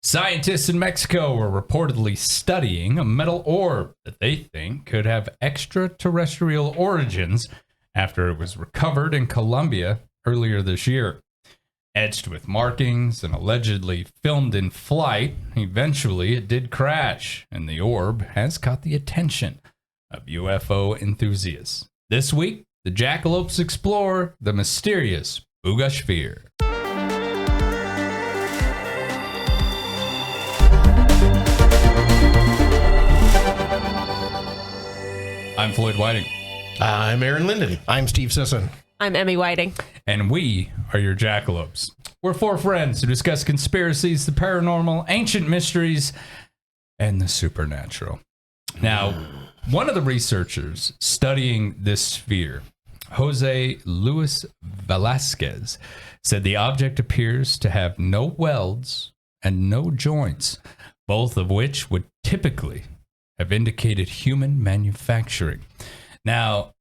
Scientists in Mexico were reportedly studying a metal orb that they think could have extraterrestrial origins after it was recovered in Colombia earlier this year. Etched with markings and allegedly filmed in flight, eventually it did crash, and the orb has caught the attention of UFO enthusiasts. This week, the Jackalopes explore the mysterious Buga Sphere. I'm Floyd Whiting. I'm Aaron Linden. I'm Steve Sisson. I'm Emmy Whiting. And we are your Jackalopes. We're four friends who discuss conspiracies, the paranormal, ancient mysteries, and the supernatural. Now, one of the researchers studying this sphere, Jose Luis Velasquez, said the object appears to have no welds and no joints, both of which would typically have indicated human manufacturing. Now,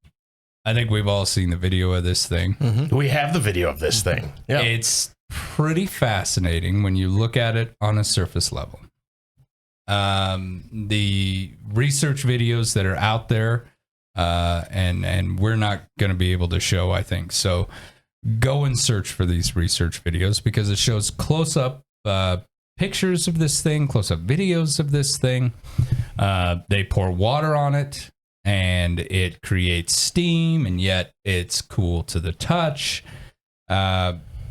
I think we've all seen the video of this thing. Mm-hmm. We have the video of this thing. Yeah. It's pretty fascinating when you look at it on a surface level. The research videos that are out there, and we're not going to be able to show, I think. So go and search for these research videos because it shows close-up pictures of this thing, close-up videos of this thing. They pour water on it, and it creates steam, and yet it's cool to the touch.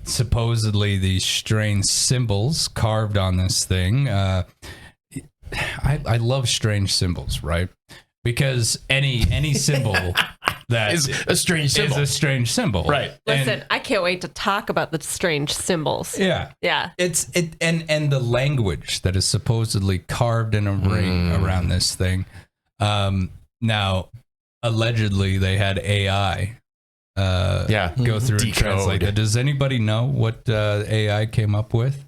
Supposedly, these strange symbols carved on this thing. I love strange symbols, right? Because any symbol that is a strange symbol. Is a strange symbol, right? Listen, I can't wait to talk about the strange symbols. Yeah. And the language that is supposedly carved in a ring around this thing. Now, allegedly, they had AI go through and translate it. Does anybody know what AI came up with?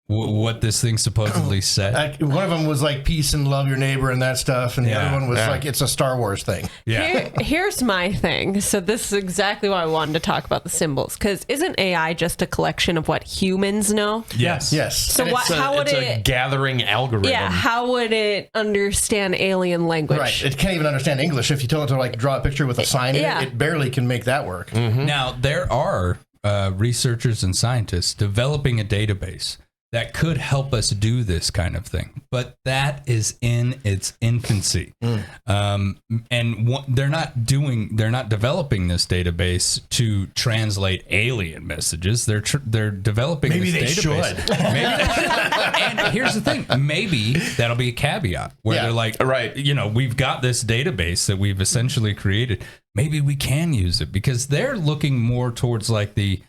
What this thing supposedly said? One of them was like peace and love your neighbor and that stuff, and the other one was like it's a Star Wars thing. Here's my thing. So this is exactly why I wanted to talk about the symbols, because isn't AI just a collection of what humans know? Yes. So how would it a gathering algorithm? Yeah. How would it understand alien language? Right. It can't even understand English. If you tell it to like draw a picture with a sign in it, it barely can make that work. Mm-hmm. Now there are researchers and scientists developing a database that could help us do this kind of thing, but that is in its infancy. They're not developing this database to translate alien messages. They're developing this database. And here's the thing: maybe that'll be a caveat where they're like, right, we've got this database that we've essentially created. Maybe we can use it because they're looking more towards like the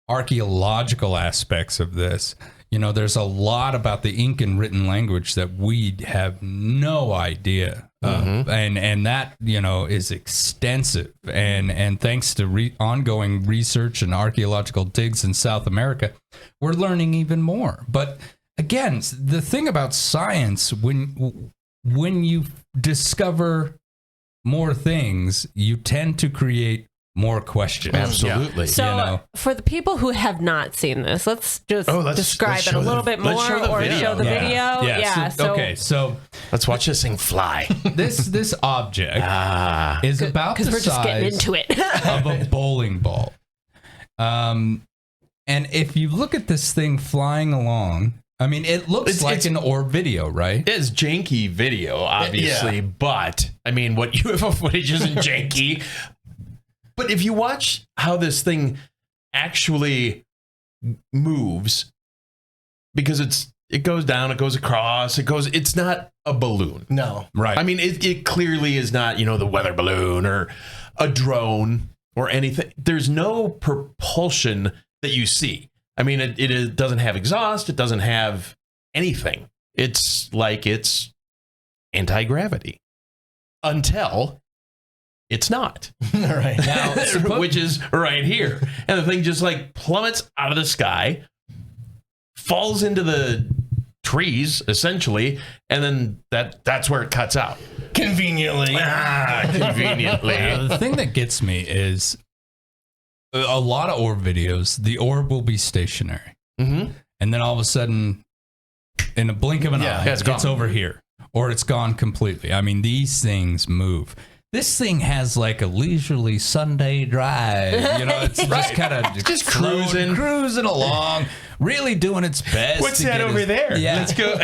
archaeological aspects of this. There's a lot about the Incan written language that we have no idea of. And that, is extensive. And thanks to ongoing research and archaeological digs in South America, we're learning even more. But again, the thing about science, when you discover more things, you tend to create more questions. Absolutely. So for the people who have not seen this, let's just describe it a little bit more show the video. So let's watch this thing fly. This object is about the we're just getting size into it. of a bowling ball. And if you look at this thing flying along, I mean, it looks like an orb video, right? It's janky video, obviously, but I mean, what UFO footage isn't janky. But if you watch how this thing actually moves, because it goes down, it goes across, it's not a balloon. No. Right. I mean, it clearly is not, the weather balloon or a drone or anything. There's no propulsion that you see. I mean, it doesn't have exhaust. It doesn't have anything. It's like it's anti-gravity until it's not. Right. Now, which is right here. And the thing just like plummets out of the sky, falls into the trees, essentially, and then that's where it cuts out. Conveniently. Conveniently. The thing that gets me is a lot of orb videos, the orb will be stationary. Mm-hmm. and then all of a sudden, in a blink of an eye, it's over here, or it's gone completely. I mean, these things move. This thing has like a leisurely Sunday drive. You know, it's just kind of just cruising along, really doing its best. What's that over there? Yeah. Let's go.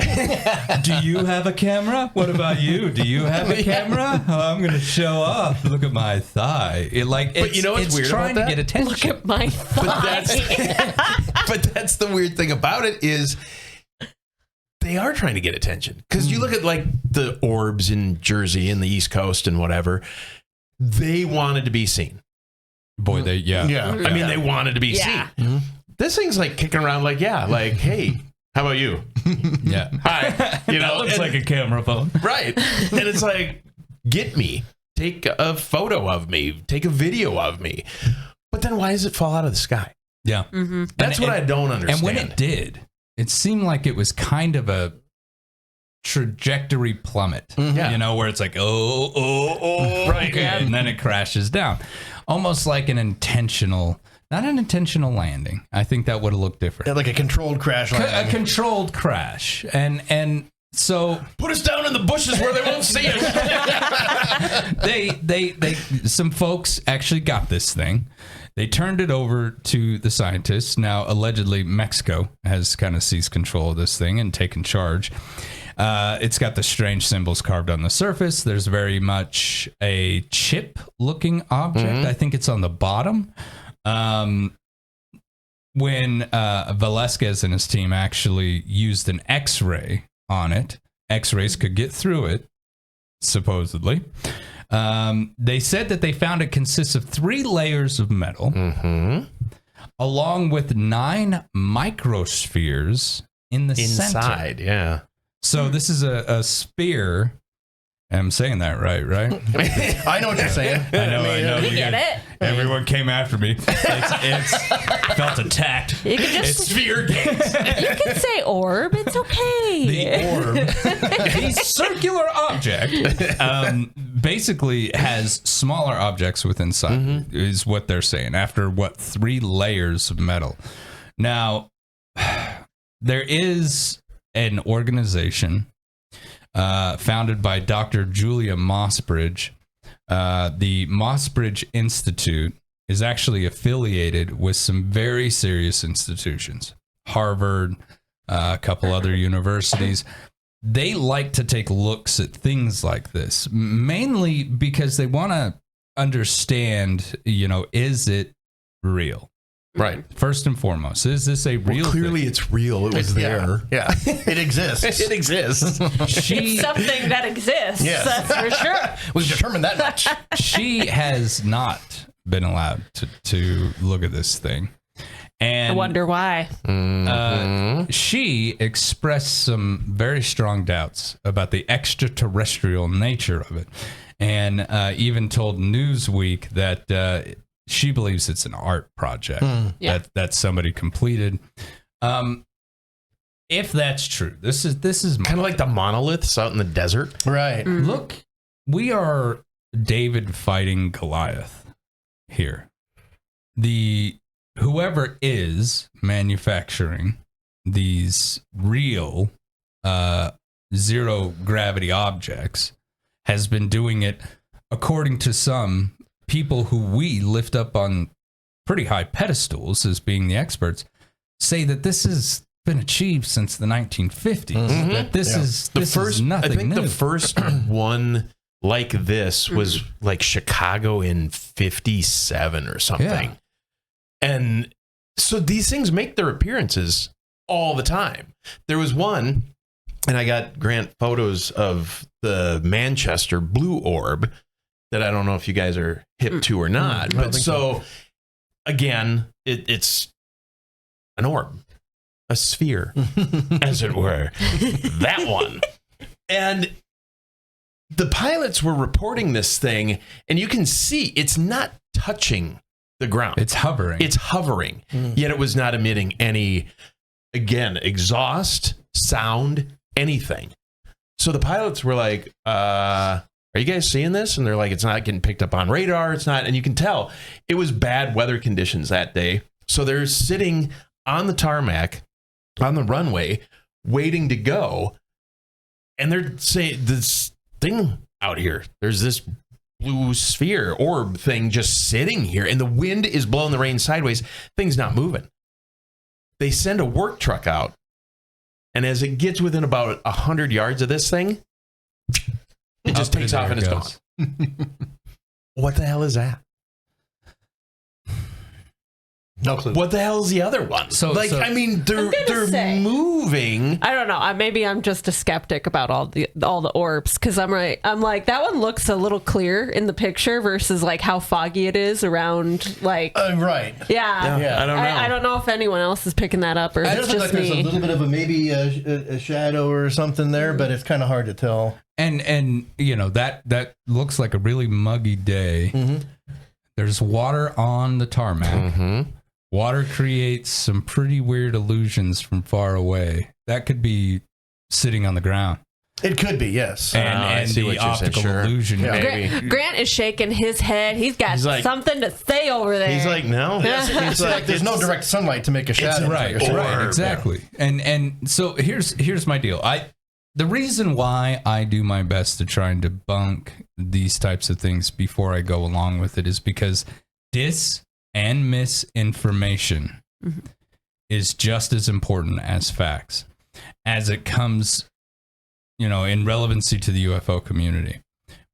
Do you have a camera? What about you? Do you have a camera? Oh, I'm going to show off. Look at my thigh. But you know what's weird trying about that? to get attention. Look at my thigh. But that's the weird thing about it is they are trying to get attention. Because you look at like the orbs in Jersey and the East Coast and whatever, they wanted to be seen. Boy, I mean, they wanted to be seen. Mm-hmm. This thing's like kicking around like, hey, how about you? Yeah. Hi. You know, that looks like a camera phone. Right. And it's like, get me. Take a photo of me. Take a video of me. But then why does it fall out of the sky? Yeah. Mm-hmm. That's what I don't understand. And when it did, it seemed like it was kind of a trajectory plummet. Yeah. You know, where it's like, right. Okay, and then it crashes down. Almost like not an intentional landing. I think that would have looked different. Yeah, like a controlled crash. A controlled crash. And so put us down in the bushes where they won't see us. they some folks actually got this thing. They turned it over to the scientists. Now, allegedly, Mexico has kind of seized control of this thing and taken charge. It's got the strange symbols carved on the surface. There's very much a chip-looking object. Mm-hmm. I think it's on the bottom. When Velasquez and his team actually used an X-ray on it, X-rays could get through it, supposedly. They said that they found it consists of 3 layers of metal, along with 9 microspheres in the inside. center. Yeah. So this is a sphere. I'm saying that right? I know what you're saying. I know. We get it. Everyone came after me. It's felt attacked. You could just sphere games. You could say orb. It's okay. The orb, the circular object, basically has smaller objects within inside. Is what they're saying. After 3 layers of metal. Now, there is an organization founded by Dr. Julia Mossbridge. The Mossbridge Institute is actually affiliated with some very serious institutions. Harvard, a couple other universities. They like to take looks at things like this, mainly because they want to understand, is it real? Right. First and foremost, is this a real clearly thing? It's real. It was there. Yeah. It exists. It exists. It's something that exists. Yes. That's for sure. We've determined that much. She has not been allowed to look at this thing. And I wonder why. She expressed some very strong doubts about the extraterrestrial nature of it, and even told Newsweek that she believes it's an art project that somebody completed. If that's true, this is kind of like the monoliths out in the desert, right? Look, we are David fighting Goliath here. Whoever is manufacturing these real zero gravity objects has been doing it, according to some people who we lift up on pretty high pedestals as being the experts, say that this has been achieved since the 1950s. That this is nothing I think new. the first one like this was like Chicago in 57 or something. Yeah. And so these things make their appearances all the time. There was one, and I got Grant photos of the Manchester blue orb that I don't know if you guys are hip to or not. But so, again, it's an orb, a sphere, as it were. That one. And the pilots were reporting this thing, and you can see it's not touching the ground. It's hovering. It's hovering. Yet it was not emitting any, again, exhaust, sound, anything. So the pilots were like, are you guys seeing this? And they're like, it's not getting picked up on radar. It's not. And you can tell it was bad weather conditions that day. So they're sitting on the tarmac on the runway waiting to go. And they're saying this thing out here, there's this blue sphere orb thing just sitting here, and the wind is blowing the rain sideways. Thing's not moving. They send a work truck out, and as it gets within about 100 yards of this thing, it just takes off and it's gone. What the hell is that? No clue. What the hell is the other one? I mean, they're moving. I don't know. Maybe I'm just a skeptic about all the orbs, because I'm like, that one looks a little clear in the picture versus like how foggy it is around. Like, right. Yeah. I don't know. I don't know if anyone else is picking that up or if it's just like me. There's a little bit of maybe a shadow or something there, but it's kind of hard to tell. And you know, that looks like a really muggy day. Mm-hmm. There's water on the tarmac. Mm-hmm. Water creates some pretty weird illusions from far away. That could be sitting on the ground. It could be, yes. And the optical illusion. Yeah. Grant is shaking his head. He's got something to say over there. He's like, no. It's like there's no direct sunlight to make a shadow. Right, exactly. And so here's my deal. The reason why I do my best to try and debunk these types of things before I go along with it is because and misinformation is just as important as facts, as it comes, in relevancy to the UFO community.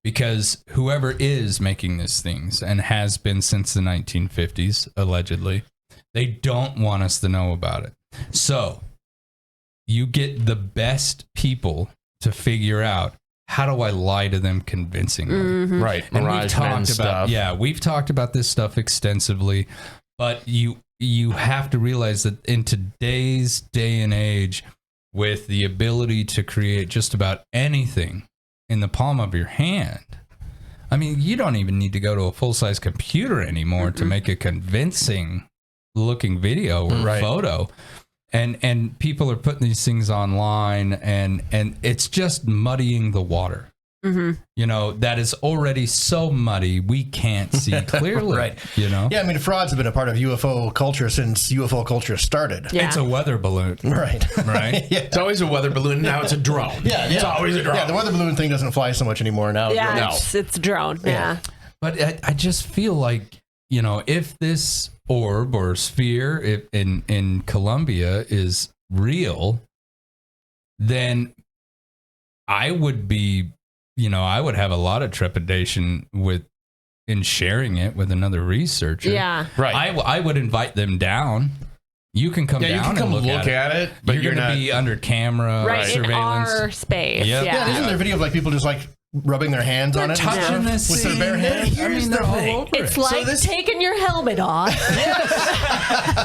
Because whoever is making these things, and has been since the 1950s, allegedly, they don't want us to know about it. So you get the best people to figure out, how do I lie to them convincingly? Mm-hmm. Right. And we've talked about this stuff extensively, but you have to realize that in today's day and age, with the ability to create just about anything in the palm of your hand, I mean, you don't even need to go to a full-size computer anymore to make a convincing looking video or photo. And people are putting these things online, and it's just muddying the water. Mm-hmm. That is already so muddy, we can't see clearly. Right. Yeah, I mean, frauds have been a part of UFO culture since UFO culture started. Yeah. It's a weather balloon. Right. Yeah. It's always a weather balloon. Now it's a drone. It's always a drone. Yeah, the weather balloon thing doesn't fly so much anymore now. Yeah, it's a drone. Yeah. But I just feel like, if this orb or sphere in Colombia is real, then I would be, I would have a lot of trepidation in sharing it with another researcher. Yeah. Right. I would invite them down. You can come down and look at it. But you're going to be under camera surveillance. In our space. Yep. Yeah. Isn't there a video of people just rubbing their hands on it? Touching this with their bare hands. They're all over it's like taking your helmet off.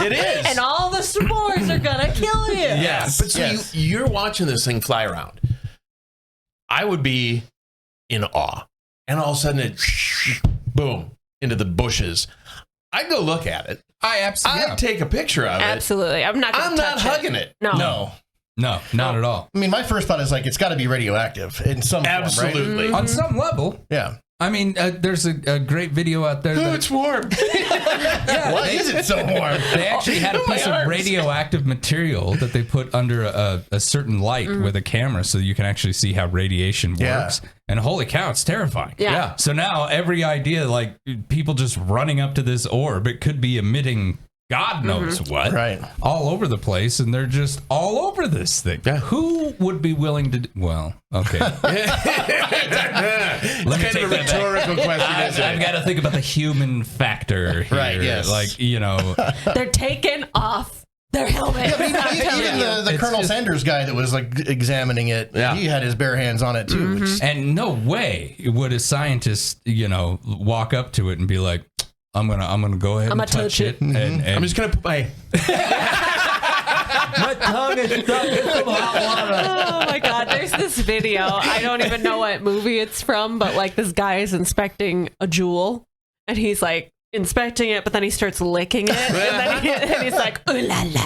It is. And all the spores are going to kill you. Yes. But you're watching this thing fly around. I would be in awe. And all of a sudden it, boom, into the bushes. I'd go look at it. I'd take a picture of it. Absolutely. I'm not hugging it. No. No, not at all. I mean, my first thought is it's got to be radioactive in some form, right? On some level. Yeah. I mean, there's a great video out there. It's warm. Why is it so warm? They actually had a piece of radioactive material that they put under a certain light with a camera so you can actually see how radiation works. And holy cow, it's terrifying. Yeah. So now every idea, like people just running up to this orb, it could be emitting God knows what, all over the place, and they're just all over this thing. Yeah. Who would be willing to? Well, okay. Let me take that rhetorical question. I've got to think about the human factor here. Right. Yes. Like they're taking off their helmet. Even the Colonel Sanders guy that was examining it, he had his bare hands on it too. Mm-hmm. And no way would a scientist, walk up to it and be like, I'm gonna go ahead and touch it. And I'm just gonna put my tongue is stuck in some hot water. Oh my God, there's this video. I don't even know what movie it's from, but this guy is inspecting a jewel, and he's inspecting it, but then he starts licking it, and then he's like, ooh la la.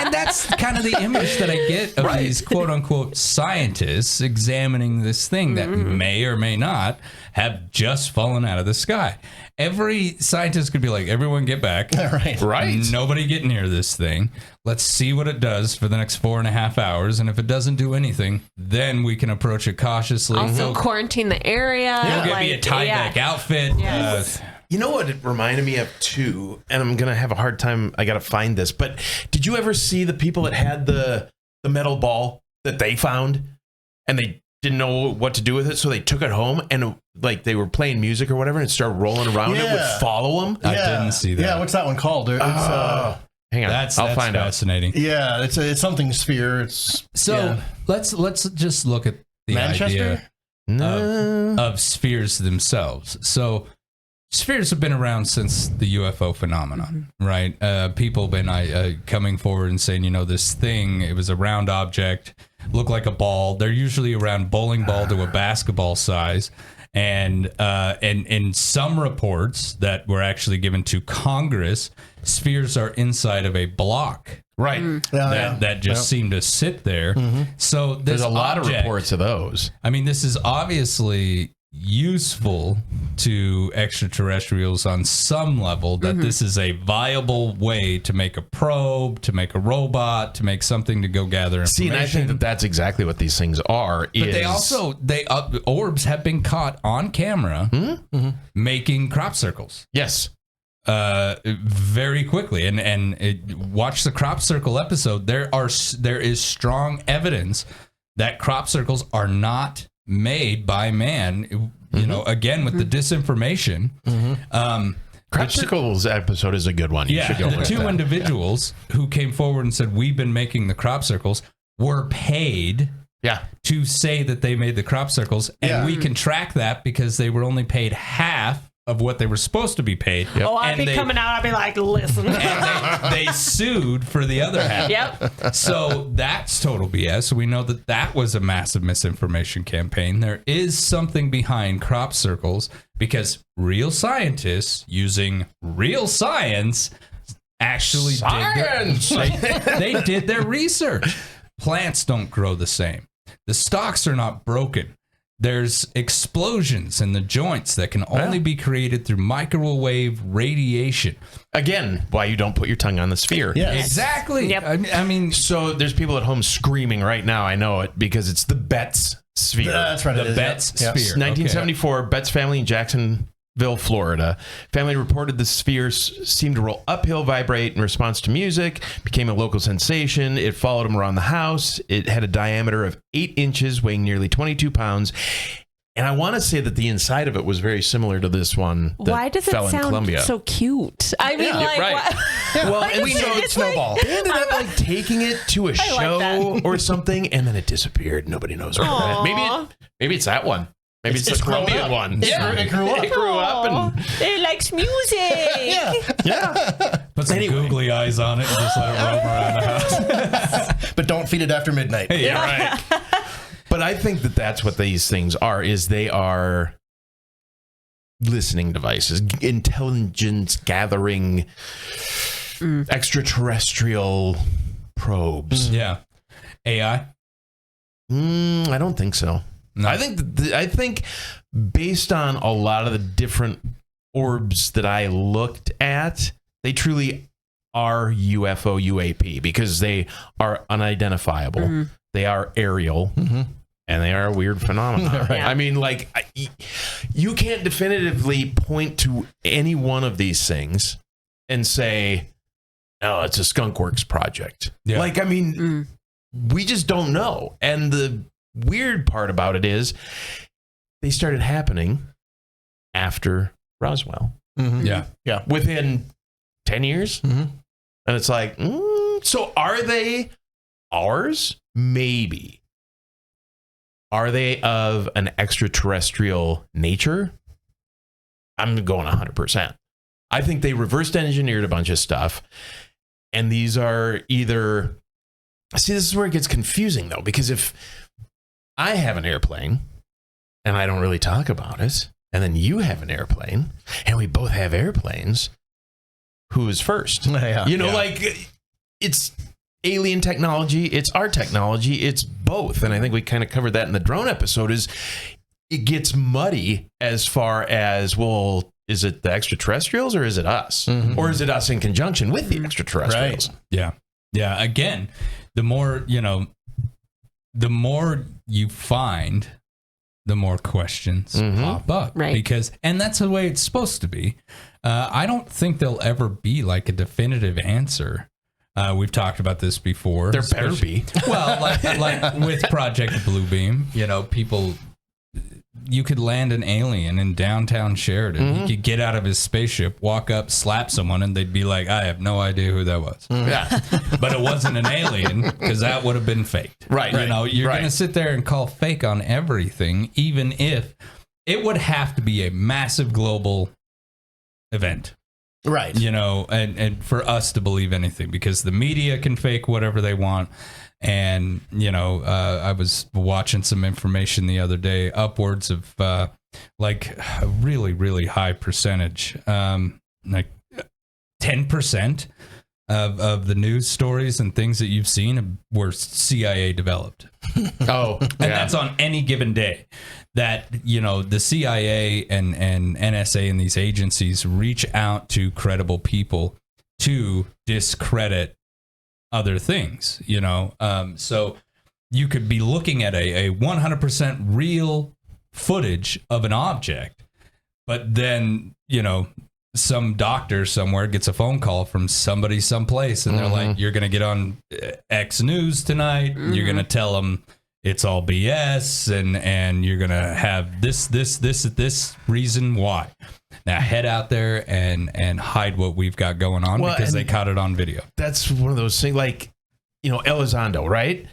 And that's kind of the image that I get of these quote unquote scientists examining this thing that may or may not have just fallen out of the sky. every scientist could be like, everyone get back. Right. Nobody get near this thing. Let's see what it does for the next 4.5 hours. And if it doesn't do anything, then we can approach it cautiously. Also quarantine the area. He'll get me a tie-back outfit. Yes. You know what it reminded me of too, and I'm gonna have a hard time. I gotta find this, but did you ever see the people that had the metal ball that they found, and they didn't know what to do with it, so they took it home and like they were playing music or whatever, and it started rolling around. It would follow them. I didn't see that. Yeah, what's that one called? It's, hang on, that's I'll find fascinating. out. Yeah, it's something sphere. Let's just look at the Manchester? idea of spheres themselves. So spheres have been around since the UFO phenomenon, right? People have been coming forward and saying, this thing, it was a round object, looked like a ball. They're usually around bowling ball to a basketball size. And in some reports that were actually given to Congress, spheres are inside of a block. Right. That just seem to sit there. So there's a lot of reports of those. I mean, this is obviously useful to extraterrestrials on some level, that this is a viable way to make a probe, to make a robot, to make something to go gather information. See, and I think that that's exactly what these things are. But orbs have been caught on camera making crop circles. Yes. Very quickly, and watch the crop circle episode. There is strong evidence that crop circles are not made by man. Again with the disinformation. Crop circles episode is a good one. You should go the two individuals who came forward and said we've been making the crop circles were paid. To say that they made the crop circles, and we can track that because they were only paid half of what they were supposed to be paid. Oh, I'd be coming out, I'd be like, listen. And they sued for the other half. So that's total BS. We know that was a massive misinformation campaign. There is something behind crop circles because real scientists using real science actually they did their research. Plants don't grow the same. The stalks are not broken. There's explosions in the joints that can only be created through microwave radiation. Again, why you don't put your tongue on the sphere. Yes. Exactly. Yep. I mean, so there's people at home screaming right now. I know it because it's the Betts sphere. That's right. The Betts sphere. 1974, Betts family in Jacksonville, Florida. Family reported the spheres seemed to roll uphill, vibrate in response to music, became a local sensation. It followed them around the house. It had a diameter of 8 inches, weighing nearly 22 pounds. And I want to say that the inside of it was very similar to this one that Why does it fell in sound Colombia. so cute? I mean, right. Well, and we so know it's snowball. They ended up like taking it to a show or something, and then it disappeared. Nobody knows where it went. Maybe it's that one. Maybe it's the Colombian one. Yeah, it grew up. It grew up and it likes music. yeah. Put some googly eyes on it and just let it roam around the house. But don't feed it after midnight. Yeah, right. But I think that that's what these things are, is they are listening devices, intelligence gathering, extraterrestrial probes. Yeah. AI? I don't think so. No. I think based on a lot of the different orbs that I looked at, they truly are UFO UAP because they are unidentifiable. They are aerial. And they are a weird phenomenon. Right. I mean, like, you can't definitively point to any one of these things and say, oh, it's a skunkworks project. Yeah. Like, I mean, we just don't know. And the weird part about it is they started happening after Roswell. Yeah. Within 10 years. And it's like, so are they ours? Maybe. Are they of an extraterrestrial nature? I'm going 100%. I think they reversed engineered a bunch of stuff. And these are either... See, this is where it gets confusing, though, because if I have an airplane and I don't really talk about it, and then you have an airplane and we both have airplanes, who is first? Like, it's alien technology, it's our technology, it's both. And I think we kind of covered that in the drone episode, is it gets muddy as far as, well, is it the extraterrestrials or is it us? Or is it us in conjunction with the extraterrestrials? Right. Yeah. Again, the more you find, the more questions pop up. Right. Because, and that's the way it's supposed to be. I don't think there'll ever be like a definitive answer. We've talked about this before. There better be. Well, like with Project Bluebeam, people, you could land an alien in downtown Sheridan. He could get out of his spaceship, walk up, slap someone, and they'd be like, I have no idea who that was. Yeah. But it wasn't an alien, because that would have been faked. Right. You're going to sit there and call fake on everything, even if it would have to be a massive global event. Right. And for us to believe anything, because the media can fake whatever they want. And, I was watching some information the other day, upwards of like a really, really high percentage, like 10% of the news stories and things that you've seen were CIA developed. Oh, and that's on any given day. That, the CIA and NSA and these agencies reach out to credible people to discredit other things, so you could be looking at a 100% real footage of an object, but then, some doctor somewhere gets a phone call from somebody someplace, and they're like, you're going to get on X News tonight. You're going to tell them it's all BS, and you're going to have this reason why. Now head out there and hide what we've got going on, because they caught it on video. That's one of those things, like, Elizondo, right?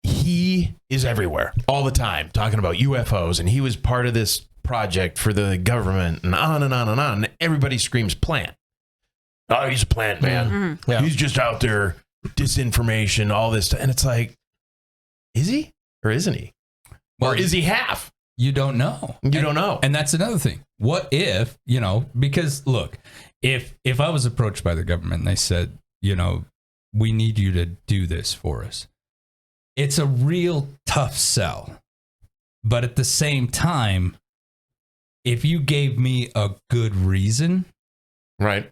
He is everywhere all the time talking about UFOs, and he was part of this project for the government, and on and on and on. And everybody screams plant. Oh, he's a plant man. Yeah. He's just out there, disinformation, all this stuff. And it's like, is he or isn't he? Or is he half? You don't know. You don't know. And that's another thing. What if, because look, if I was approached by the government and they said, we need you to do this for us, it's a real tough sell. But at the same time, if you gave me a good reason, right,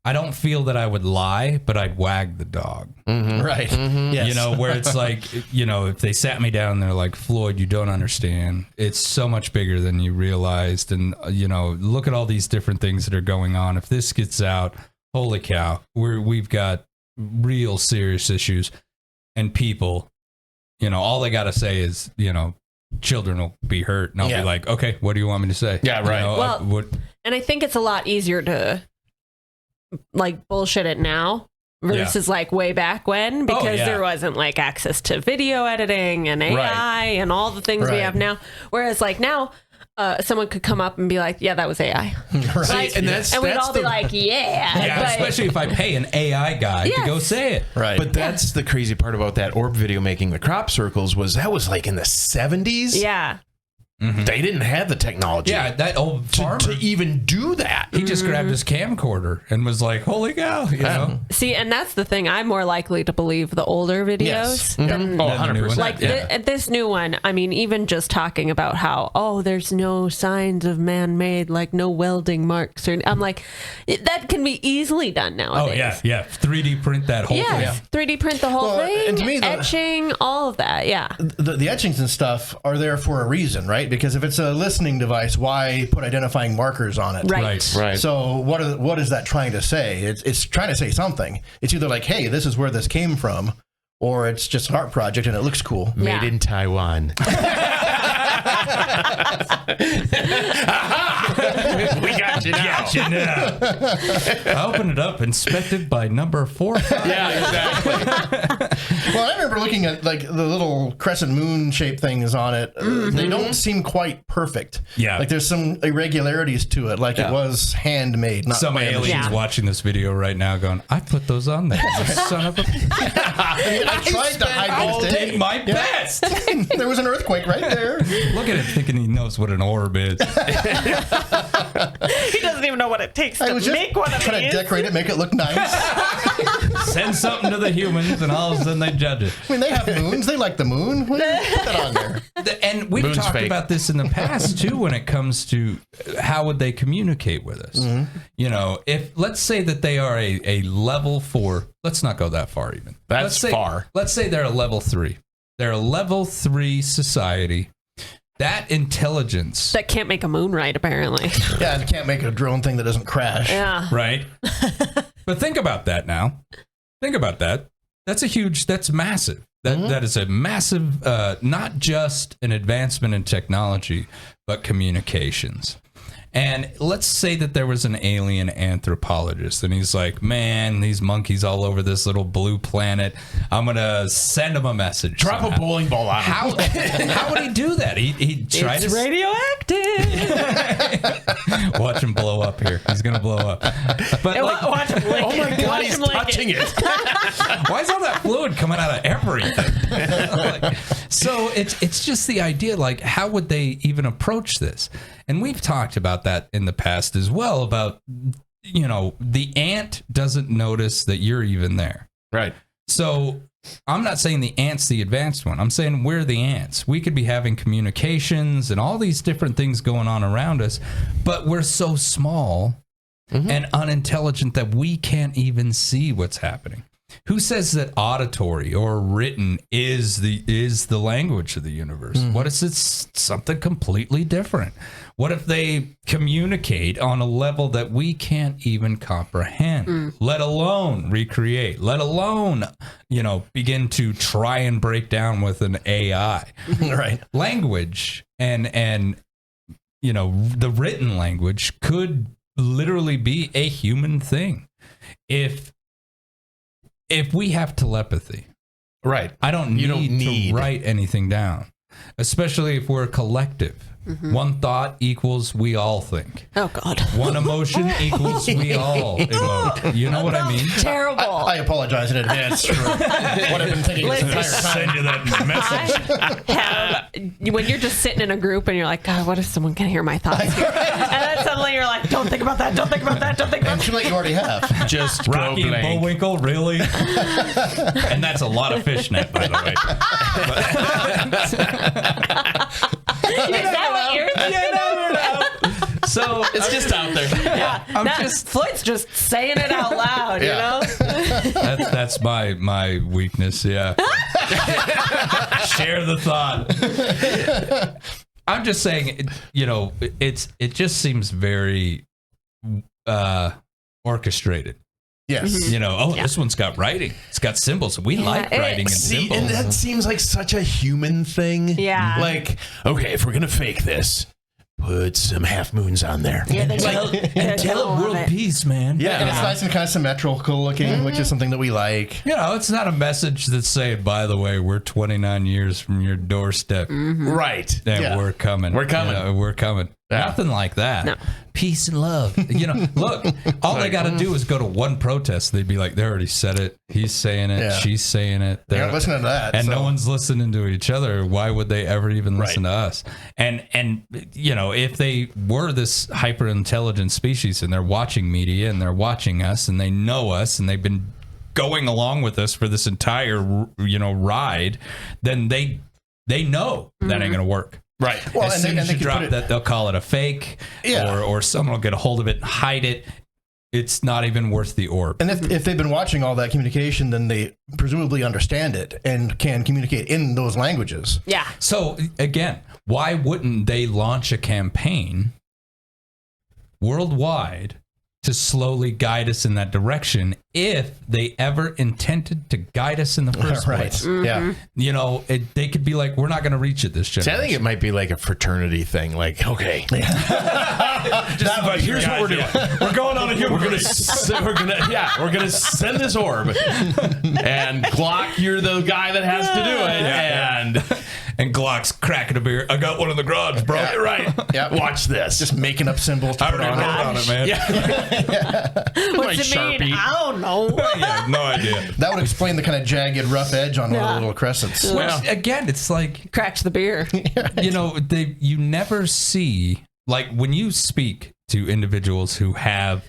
I don't feel that I would lie, but I'd wag the dog. Right. Yes. Where it's like, if they sat me down and they're like, Floyd, you don't understand. It's so much bigger than you realized. And, look at all these different things that are going on. If this gets out, holy cow, we've got real serious issues. And people, all they got to say is, children will be hurt. And I'll be like, okay, what do you want me to say? Yeah, right. And I think it's a lot easier to like bullshit it now versus like way back when, because there wasn't like access to video editing and AI and all the things we have now. Whereas like now, someone could come up and be like, yeah, that was AI. Like, and we'd all be like, yeah, especially if I pay an AI guy to go say it. Right. But that's the crazy part about that orb video making the crop circles, was that was like in the 70s. Yeah. They didn't have the technology. Yeah, that old farmer to even do that. He just grabbed his camcorder and was like, holy cow, See, and that's the thing. I'm more likely to believe the older videos than 100%. like this new one. I mean, even just talking about how, there's no signs of man-made, like no welding marks. I'm like, that can be easily done nowadays. Oh, yeah. 3D print that whole thing. 3D print the whole thing. And to me, etching, all of that, The etchings and stuff are there for a reason, right? Because if it's a listening device, why put identifying markers on it? Right. So what is that trying to say? It's trying to say something. It's either like, hey, this is where this came from, or it's just an art project and it looks cool. Made in Taiwan. We got you now. I opened it up, inspected by number 4. Yeah, exactly. Well, I remember looking at like the little crescent moon shaped things on it. They don't seem quite perfect. Yeah. Like there's some irregularities to it, like it was handmade. Not Some aliens watching this video right now going, I put those on there. Son of a... I tried to hide this day. My best. There was an earthquake right there. Look at him thinking he knows what an orb is. He doesn't even know what it takes to make one of trying these. to decorate it, make it look nice. Send something to the humans, and all of a sudden they judge it. I mean, they have moons. They like the moon. Put that on there. And we've Moon's talked fake. about this in the past too, when it comes to how would they communicate with us. You know, if let's say that they are a level 4. Let's not go that far even. Far. Let's say they're a level 3. They're a level 3 society. That intelligence, That can't make a moon right, apparently. Yeah, and can't make a drone thing that doesn't crash. Yeah. right? But think about that now. Think about that. That's massive. That is a massive, not just an advancement in technology, but communications. And let's say that there was an alien anthropologist, and he's like, man, these monkeys all over this little blue planet, I'm going to send them a message. Drop a bowling ball on him. How would he do that? He'd try It's to... radioactive. Watch him blow up here. He's going to blow up. But like, Watch him lick Oh my it. God, Watch he's him lick touching it. why is all that fluid coming out of everything? Like, so it's just the idea, like, how would they even approach this? And we've talked about that in the past as well, about, you know, the ant doesn't notice that you're even there. Right. So I'm not saying the ant's the advanced one. I'm saying we're the ants. We could be having communications and all these different things going on around us, but we're so small and unintelligent that we can't even see what's happening. Who says that auditory or written is the language of the universe? What if it's something completely different? What if they communicate on a level that we can't even comprehend, let alone recreate, let alone, you know, begin to try and break down with an AI? Right. Language and you know, the written language could literally be a human thing. If we have telepathy, Right. I don't need to write anything down, especially if we're a collective. One thought equals we all think. Oh, God. One emotion equals we all emote. You know what I mean? Terrible. I apologize in advance for what I've been thinking this entire time. Send you that message. When you're just sitting in a group and you're like, God, what if someone can hear my thoughts? And then suddenly you're like, don't think about that, don't think about that, don't think about And that. too late, you already have. Just Rocky go and blank. Bullwinkle, really? And that's a lot of fishnet, by the way. Is that what you're thinking? You never know. So It's just out there. Yeah. Floyd's just saying it out loud, you know? that's my weakness. Yeah. Share the thought. I'm just saying, you know, it just seems very orchestrated. Yes. You know, this one's got writing. It's got symbols. We like writing and See, symbols. and that seems like such a human thing. Yeah. Like, okay, if we're gonna fake this, put some half moons on there. Yeah, they and tell it world peace, man. Yeah. And it's nice and kind of symmetrical looking, which is something that we like. You know, it's not a message that's saying, by the way, we're 29 years from your doorstep. Right. And Yeah. we're coming. We're coming. You know, we're coming. Yeah. Nothing like that. No. Peace and love. You know, look, all they got to do is go to one protest. They'd be like, they already said it. He's saying it. Yeah. She's saying it. They're not listening to that. And so. no one's listening to each other. Why would they ever even listen to us? And you know, if they were this hyper intelligent species and they're watching media and they're watching us and they know us and they've been going along with us for this entire, you know, ride, then they know that ain't gonna work. Right. Well, As and soon they as you could drop put it- that, they'll call it a fake, Yeah. or someone will get a hold of it and hide it. It's not even worth the orb. And if they've been watching all that communication, then they presumably understand it and can communicate in those languages. Yeah. So again, why wouldn't they launch a campaign worldwide to slowly guide us in that direction if they ever intended to guide us in the first place? Yeah. You know, they could be like, we're not going to reach it this See, I generation. think it might be like a fraternity thing. Like, okay, But here's what we're doing. We're going on a human we're gonna send this orb, and Glock, you're the guy that has to do it, And Glock's cracking a beer. I got one in the garage, bro. Yeah, right. Yeah. Watch this. Just making up symbols to I put already on wrote on it, man. What's it mean? I don't know. Yeah, no idea. That would explain the kind of jagged, rough edge on one of the little crescents. Which, again, it's like, Cracks the beer. you know, you never see, like, when you speak to individuals who have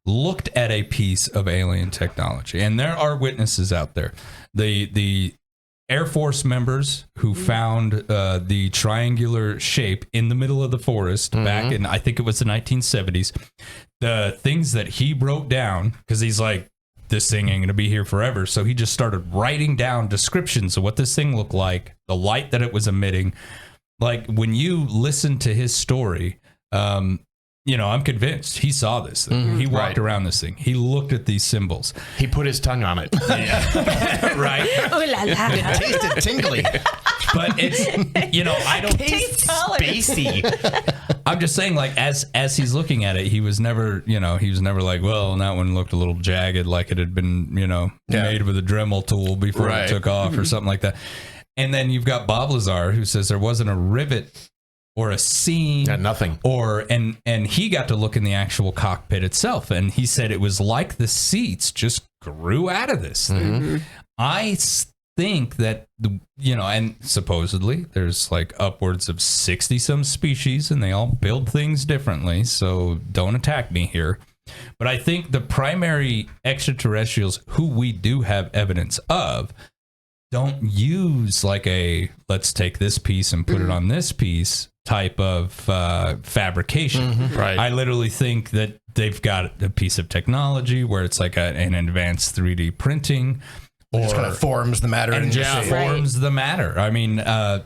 looked at a piece of alien technology, and there are witnesses out there, the Air Force members who found the triangular shape in the middle of the forest back in, I think it was the 1970s, the things that he wrote down, because he's like, this thing ain't going to be here forever. So he just started writing down descriptions of what this thing looked like, the light that it was emitting. Like, when you listen to his story, you know, I'm convinced he saw this thing. He walked around this thing. He looked at these symbols. He put his tongue on it. Right? Ooh la la. It tasted tingly. But it's, you know, I don't Tastes solid. Spacey. I'm just saying, like, as he's looking at it, he was never, you know, like, well, that one looked a little jagged, like it had been, you know, made with a Dremel tool before it took off or something like that. And then you've got Bob Lazar, who says there wasn't a rivet or a seam, nothing, and he got to look in the actual cockpit itself, and he said it was like the seats just grew out of this thing. I think that you know, and supposedly there's like upwards of 60 some species, and they all build things differently, so don't attack me here. But I think the primary extraterrestrials who we do have evidence of don't use like a let's take this piece and put it on this piece type of fabrication. Right. I literally think that they've got a piece of technology where it's like an advanced 3D printing, It just kind of forms the matter and into just shape. forms the matter. I mean, the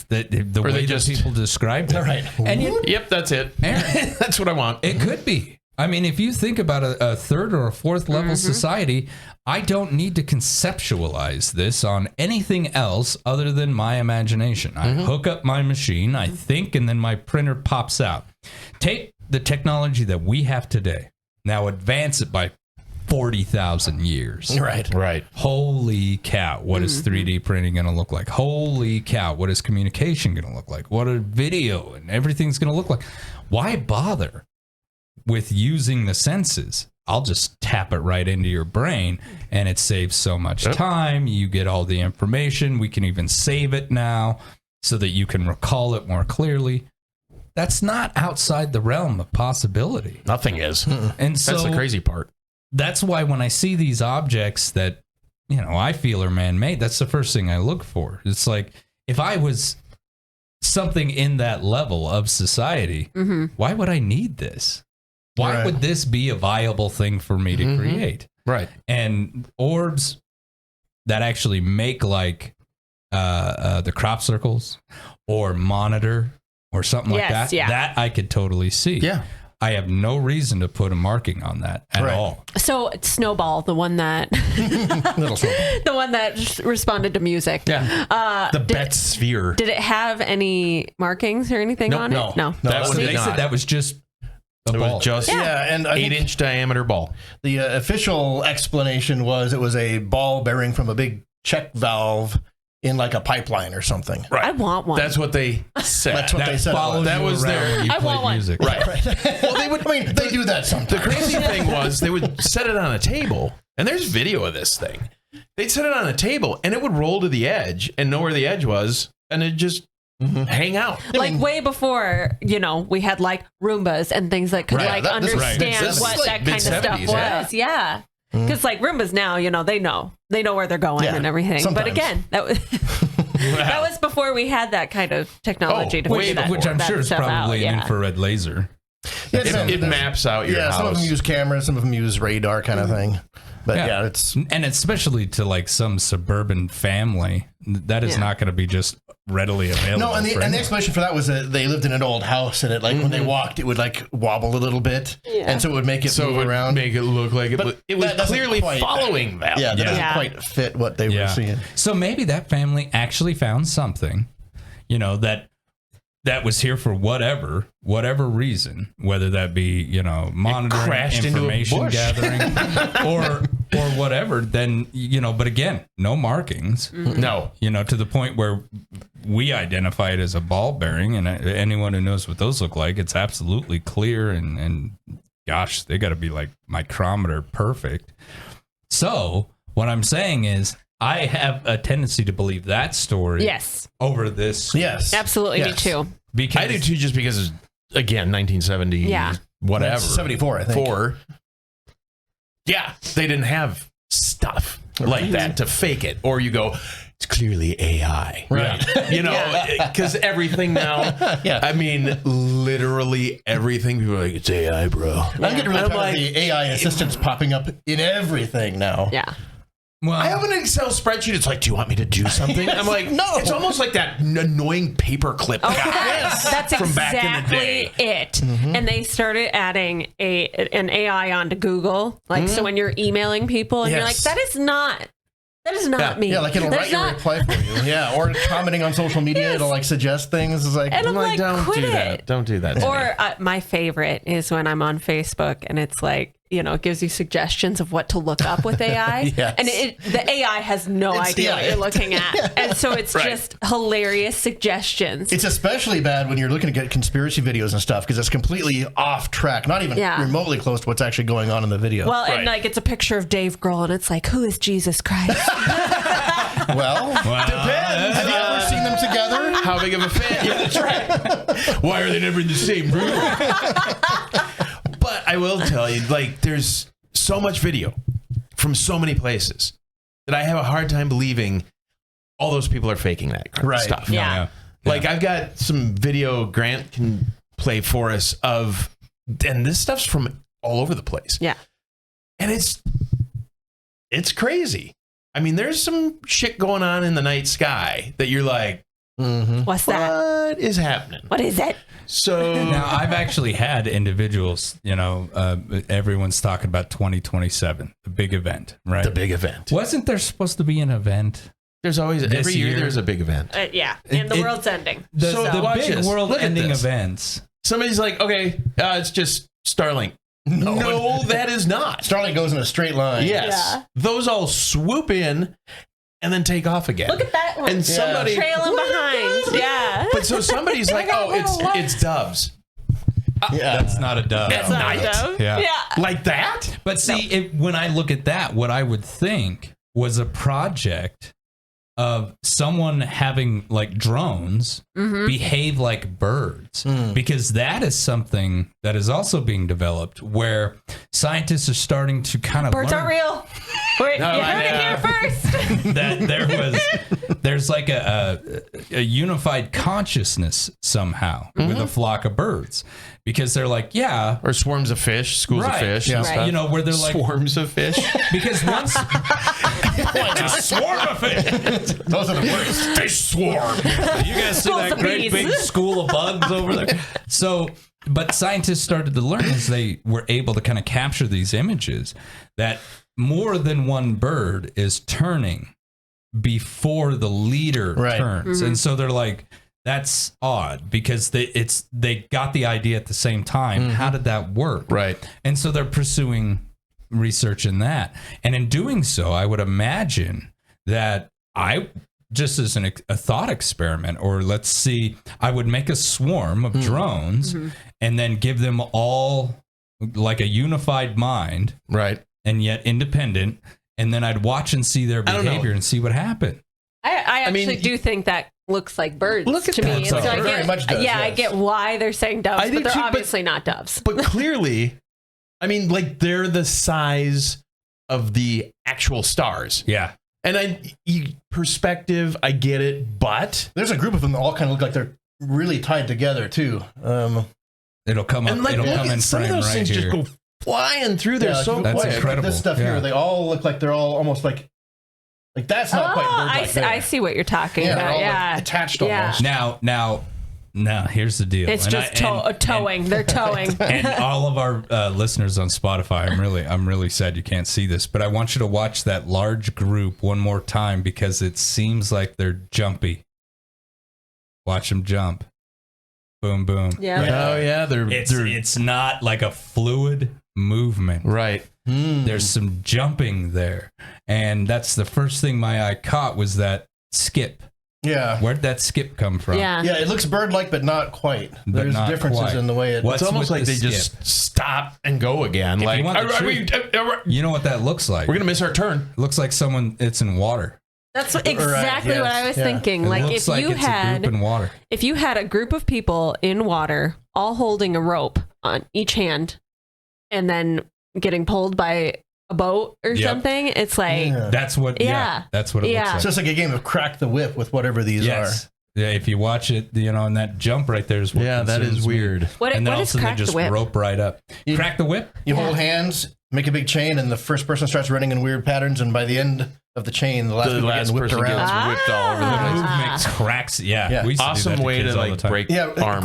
way that people describe it. Right. And Yep, that's it. Aaron, That's what I want. it could be. I mean, if you think about a third or a fourth level society, I don't need to conceptualize this on anything else other than my imagination. I hook up my machine, I think, and then my printer pops out. Take the technology that we have today, now advance it by 40,000 years. Right. Holy cow, what is 3D printing going to look like? Holy cow, what is communication going to look like? What are video and everything's going to look like? Why bother with using the senses? I'll just tap it right into your brain, and it saves so much time. You get all the information. We can even save it now so that you can recall it more clearly. That's not outside the realm of possibility. Nothing is. And so That's the crazy part. that's why when I see these objects that, you know, I feel are man-made, that's the first thing I look for. It's like, if I was something in that level of society, why would I need this? Why would this be a viable thing for me to create? Right. And orbs that actually make like the crop circles or monitor or something like that, that I could totally see. Yeah. I have no reason to put a marking on that at all. So Snowball, the one that Little Snowball. the one that responded to music. Yeah. The Bet Sphere. Did it have any markings or anything on it? No. That So one they did said not. that was just a It ball. was just And I think 8-inch diameter ball. the official explanation was it was a ball bearing from a big check valve in like a pipeline or something. Right. I want one. That's what they said. That's what they said. follows That you was around their- when you I play want one. music. Right. Well, they would. I mean, they do that sometimes. The crazy thing was they would set it on a table, and there's video of this thing. They'd set it on a table, and it would roll to the edge and know where the edge was, and it'd just hang out. like way before, you know, we had like Roombas and things that could Right, like this was understand mid-70s. what Like that kind of stuff mid-70s, was. Yeah. Because like Roombas now, you know, they know where they're going and everything. Sometimes. But again, that was that was before we had that kind of technology to figure that, Which I'm that sure is stuff probably out. an infrared laser. Yeah, It maps out your house. some of them use cameras, some of them use radar kind of thing. But yeah, it's And especially to like some suburban family, that is not going to be just readily available. no. And for the anyone. explanation for that was that they lived in an old house, and it like when they walked, it would like wobble a little bit, and so it would make it so it move would around. make it look like it, But it was that doesn't clearly quite- following that. yeah, that doesn't Yeah. quite fit what they were seeing. So maybe that family actually found something, you know, that was here for whatever reason, whether that be, you know, monitoring, crashed into a information bush. gathering, or whatever, then, but again, no markings. No. To the point where we identify it as a ball bearing, and anyone who knows what those look like, it's absolutely clear, and gosh, they got to be like micrometer perfect. So what I'm saying is, I have a tendency to believe that story over this. Yes. Absolutely, me too. I do too, just because, again, 1970, whatever. 74, I think. Yeah, they didn't have stuff like that to fake it. Or you go, it's clearly AI. Right. Because everything now, I mean, literally everything, people are like, it's AI, bro. I'm getting really tired of the AI assistants popping up in everything now. Yeah. Well, I have an Excel spreadsheet. It's like, do you want me to do something? I'm like, no. It's almost like that annoying paperclip guy That's from back in the exactly day. it. And they started adding an AI onto Google. So when you're emailing people and you're like, that is not me. Yeah, like it'll write your reply for you. Yeah, or commenting on social media, it'll like suggest things. It's like, and I'm like, don't quit do it. that. Don't do that. Or my favorite is when I'm on Facebook and it's like, it gives you suggestions of what to look up with AI. Yes. And the AI has no idea what you're looking at. And so it's just hilarious suggestions. It's especially bad when you're looking to get conspiracy videos and stuff because it's completely off track, not even remotely close to what's actually going on in the video. Well, and like it's a picture of Dave Grohl and it's like, who is Jesus Christ? Well, depends. Have you ever seen them together? How big of a fan? Yeah, that's right. Why are they never in the same room? But I will tell you, like, there's so much video from so many places that I have a hard time believing all those people are faking that stuff. Yeah. Like, I've got some video Grant can play for us of, and this stuff's from all over the place. Yeah. And it's crazy. I mean, there's some shit going on in the night sky that you're like, what's that? What is happening? What is it? So now I've actually had individuals, everyone's talking about 2027, the big event, right? The big event. Wasn't there supposed to be an event? There's always, every year there's a big event. And the world's ending. The big world-ending this. events. Somebody's like, okay, it's just Starlink. No, that is not. Starlink goes in a straight line. Yes. Yeah. Those all swoop in and then take off again. Look at that one. And somebody trailing behind. Yeah. But so somebody's like, oh, it's doves. That's not a dove. At night? Yeah. Like that? But see, when I look at that, what I would think was a project of someone having like drones behave like birds, because that is something that is also being developed where scientists are starting to kind of Birds learn aren't real. Wait, you heard it here first. that there's like a unified consciousness somehow with a flock of birds, because they're like, or swarms of fish, schools of fish, and stuff. where they're like swarms of fish. Because once a swarm of fish, Those are the worst. Fish swarm. you guys see that great big school of bugs over there. So, but scientists started to learn as they were able to kind of capture these images that more than one bird is turning before the leader turns. And so they're like, that's odd, because they got the idea at the same time. How did that work? Right. And so they're pursuing research in that. And in doing so, I would imagine that just as a thought experiment, or let's see, I would make a swarm of drones and then give them all like a unified mind. Right. And yet independent, and then I'd watch and see their behavior and see what happened. I actually do think that looks like birds to me. And so very much does, I get why they're saying doves, but they're obviously not doves. But clearly, I mean, like, they're the size of the actual stars. Yeah. And perspective, I get it, but there's a group of them that all kind of look like they're really tied together too. It'll come up. Like, it'll come in some frame of those right things here. just go flying through there so that's quick. incredible. This stuff here, they all look like they're all almost like that's not quite bird-like there. I see what you're talking about. They're all Yeah, like attached almost. Now, here's the deal. It's just towing. They're towing. And all of our listeners on Spotify, I'm really sad you can't see this, but I want you to watch that large group one more time, because it seems like they're jumpy. Watch them jump. Boom, boom. Yeah. Oh yeah, It's not like a fluid movement. Right. There's some jumping there. And that's the first thing my eye caught was that skip. Yeah. Where'd that skip come from? Yeah. Yeah, it looks bird-like, but not quite. But There's not differences quite. in the way it... What's It's almost with like the they just skip? stop and go again. If Like, you want the truth, you know what that looks like? we're going to miss our turn. It looks like someone, it's in water. That's exactly yes, what I was yeah. thinking. It Like looks if like you it's a group in water. if you had a group of people in water all holding a rope on each hand and then getting pulled by a boat or Yep. something, it's like Yeah. That's what, that's what it looks like. So it's like a game of crack the whip with whatever these Yes. Yeah, if you watch it, and that jump right there is what Yeah, that concerns is me. weird. what, And then what all of a is sudden they crack the just whip? rope right up. Crack the whip? You Yeah. hold hands, make a big chain, and the first person starts running in weird patterns, and by the end of the chain, the last people getting whipped person around. gets whipped all over the The place. movement cracks. Yeah. We used to do Awesome that way kids to all the like time. break Yeah, arms.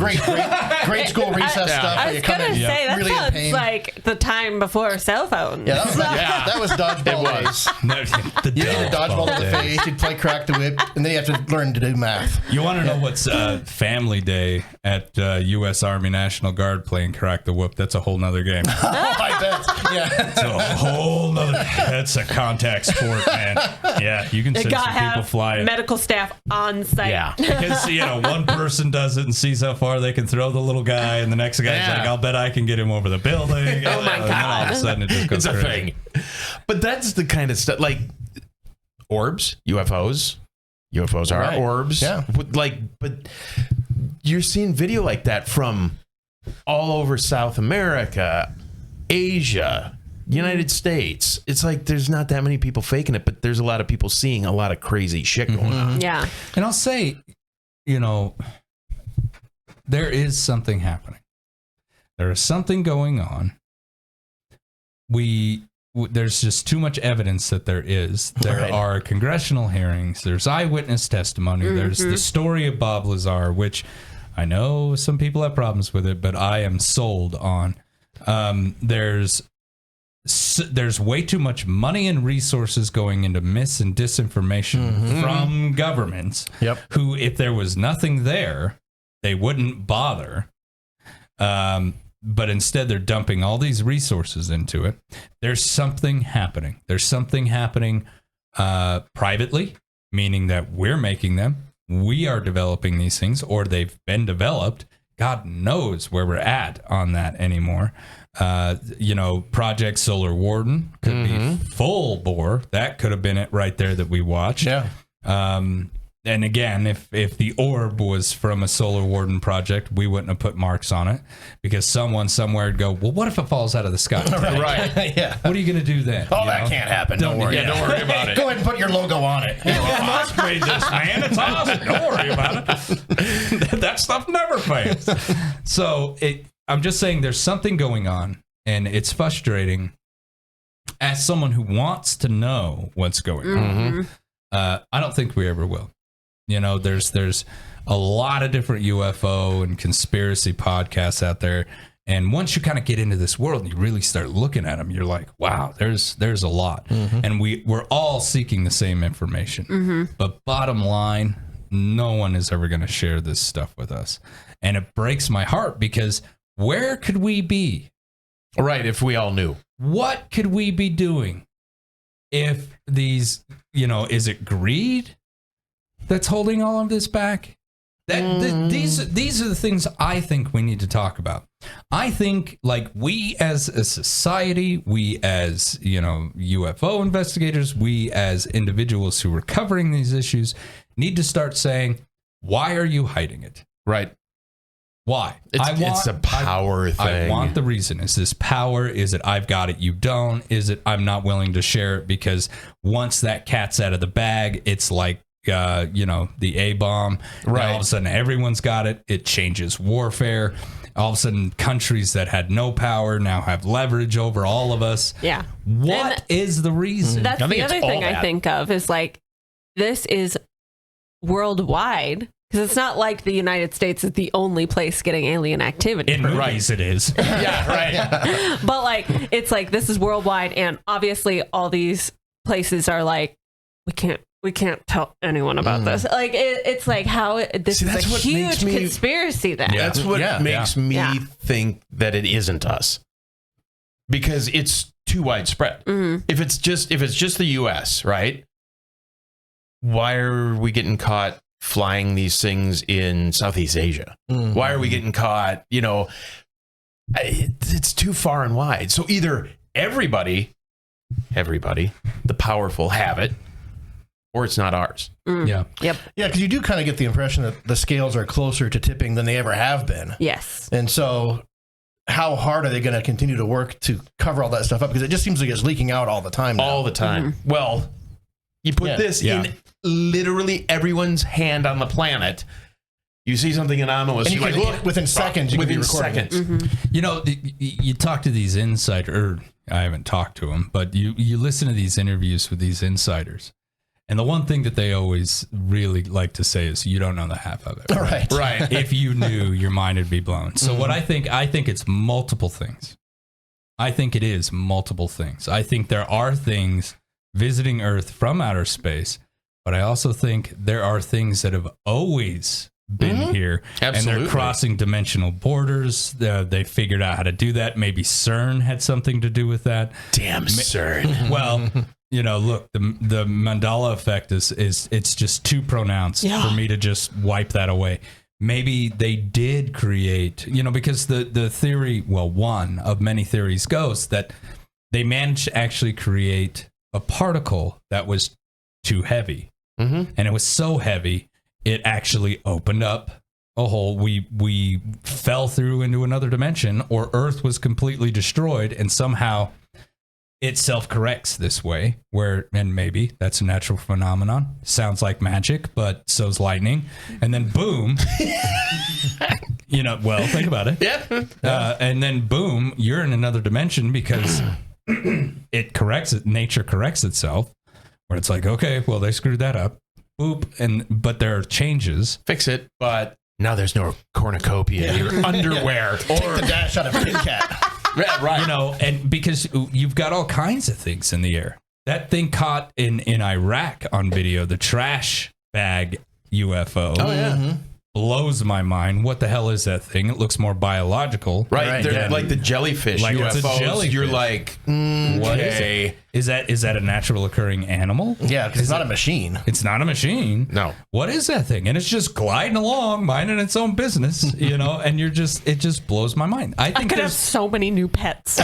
great school recess stuff. I where was you come gonna in say that really in sounds pain. like the time before cell phones. Yeah, that was It dodgeball was. days. No, the You get a dodgeball in the days. face, you'd play crack the whip, and then you have to learn to do math. You want to know what's Family Day at U.S. Army National Guard playing Crack the Whip? That's a whole nother game. I bet. Yeah. It's a whole nother. That's a contact sport, man. Yeah, you can They send gotta some people have flying. medical staff on site. Yeah. Because one person does it and sees how far they can throw the little guy, and the next guy's Yeah. like, "I'll bet I can get him over the building." Oh my And then all of a God. sudden it just goes It's a crazy. thing. But that's the kind of stuff like orbs, UFOs. UFOs are Right. orbs. Yeah. But you're seeing video like that from all over South America, Asia, United States. It's like there's not that many people faking it, but there's a lot of people seeing a lot of crazy shit going on. Yeah. And I'll say, there is something happening. There is something going on. There's just too much evidence that there is. There Right. are congressional hearings. There's eyewitness testimony. There's the story of Bob Lazar, which I know some people have problems with it, but I am sold on. There's way too much money and resources going into mis and disinformation from governments Yep. who, if there was nothing there, they wouldn't bother. But instead, they're dumping all these resources into it. There's something happening. There's something happening privately, meaning that we're making them. We are developing these things, or they've been developed. God knows where we're at on that anymore. Project Solar Warden could be full bore. That could have been it right there that we watched. Yeah. And again, if the orb was from a Solar Warden project, we wouldn't have put marks on it, because someone somewhere would go, well, what if it falls out of the sky? Right. Yeah. What are you going to do then? Oh, that can't happen. Don't worry. Yeah, don't worry about it. Go ahead and put your logo on it. Musk made this, man. It's awesome. Don't worry about it. That stuff never fails. So I'm just saying there's something going on, and it's frustrating as someone who wants to know what's going on. I don't think we ever will. There's a lot of different UFO and conspiracy podcasts out there. And once you kind of get into this world and you really start looking at them, you're like, wow, there's a lot. And we're all seeking the same information. But bottom line, no one is ever going to share this stuff with us. And it breaks my heart, because where could we be? Right, if we all knew. What could we be doing if these, is it greed that's holding all of this back? These are the things I think we need to talk about. I think, like, we as a society, we as, UFO investigators, we as individuals who are covering these issues need to start saying, why are you hiding it? Right. Why? It's a power thing. I want the reason. Is this power? Is it I've got it, you don't? Is it I'm not willing to share it because once that cat's out of the bag, it's like, the A-bomb. Right. All of a sudden, everyone's got it. It changes warfare. All of a sudden, countries that had no power now have leverage over all of us. Yeah. What is the reason? That's I think the it's other all thing I that. think of is like, this is worldwide, because it's not like the United States is the only place getting alien activity. In movies, it is. Yeah, right. But like, it's like, this is worldwide, and obviously all these places are like, we can't tell anyone about this. Like, it's like how this See, is that's a what huge makes me- conspiracy then. Yeah. That's what Yeah. makes me Yeah. think that it isn't us. because it's too widespread. If it's just the U.S., right? Why are we getting caught flying these things in Southeast Asia? Why are we getting caught? It's too far and wide. So either everybody, the powerful have it, or it's not ours. Yeah. Yep. Yeah, because you do kind of get the impression that the scales are closer to tipping than they ever have been. Yes. And so how hard are they going to continue to work to cover all that stuff up? Because it just seems like it's leaking out all the time now. All the time. Well, you put this in literally everyone's hand on the planet. You see something anomalous, and you can look within seconds. You within can be seconds. You talk to these insiders, or I haven't talked to them, but you listen to these interviews with these insiders. And the one thing that they always really like to say is, you don't know the half of it. Right. Right. If you knew, your mind would be blown. So what I think it's multiple things. I think it is multiple things. I think there are things visiting Earth from outer space, but I also think there are things that have always been here. Absolutely. And they're crossing dimensional borders. They figured out how to do that. Maybe CERN had something to do with that. Damn CERN. Well, look, the Mandela effect is it's just too pronounced for me to just wipe that away. Maybe they did create, because the theory, one of many theories goes that they managed to actually create a particle that was too heavy. And it was so heavy, it actually opened up a hole. We fell through into another dimension, or Earth was completely destroyed, and somehow it self-corrects this way, and maybe that's a natural phenomenon. Sounds like magic, but so's lightning. And then boom, think about it. Yeah. And then boom, you're in another dimension because nature corrects itself, where it's like, okay, well, they screwed that up. Boop. But there are changes. Fix it. But now there's no cornucopia in your underwear. Or the dash out of Kit Kat. Right. And because you've got all kinds of things in the air. That thing caught in Iraq on video, the trash bag UFO. Oh, yeah. Blows my mind. What the hell is that thing? It looks more biological. Right. They're like the jellyfish Like UFOs. it's a jellyfish. You're like, What is it? Is that a natural occurring animal? Yeah, because it's not a machine. It's not a machine. No. What is that thing? And it's just gliding along, minding its own business, and it just blows my mind. I think I could have so many new pets.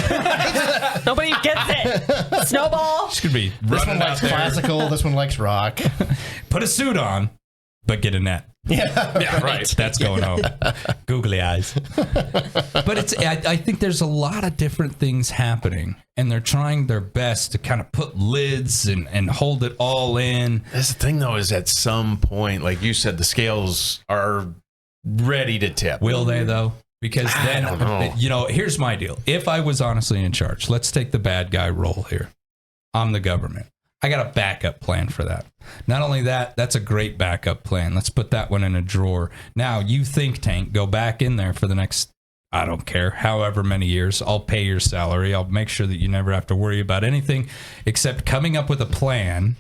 Nobody gets it. Snowball. This could be This one running likes out there. classical. This one likes rock. Put a suit on, but get a net. Yeah, Right. That's going home. Googly eyes. But I think there's a lot of different things happening, and they're trying their best to kind of put lids and hold it all in. That's the thing, though, is at some point, like you said, the scales are ready to tip. Will they, though? Because then, I don't know. Here's my deal. If I was honestly in charge, let's take the bad guy role here. I'm the government. I got a backup plan for that. Not only that, that's a great backup plan. Let's put that one in a drawer. Now, you think tank, go back in there for the next, I don't care, however many years. I'll pay your salary. I'll make sure that you never have to worry about anything except coming up with a plan.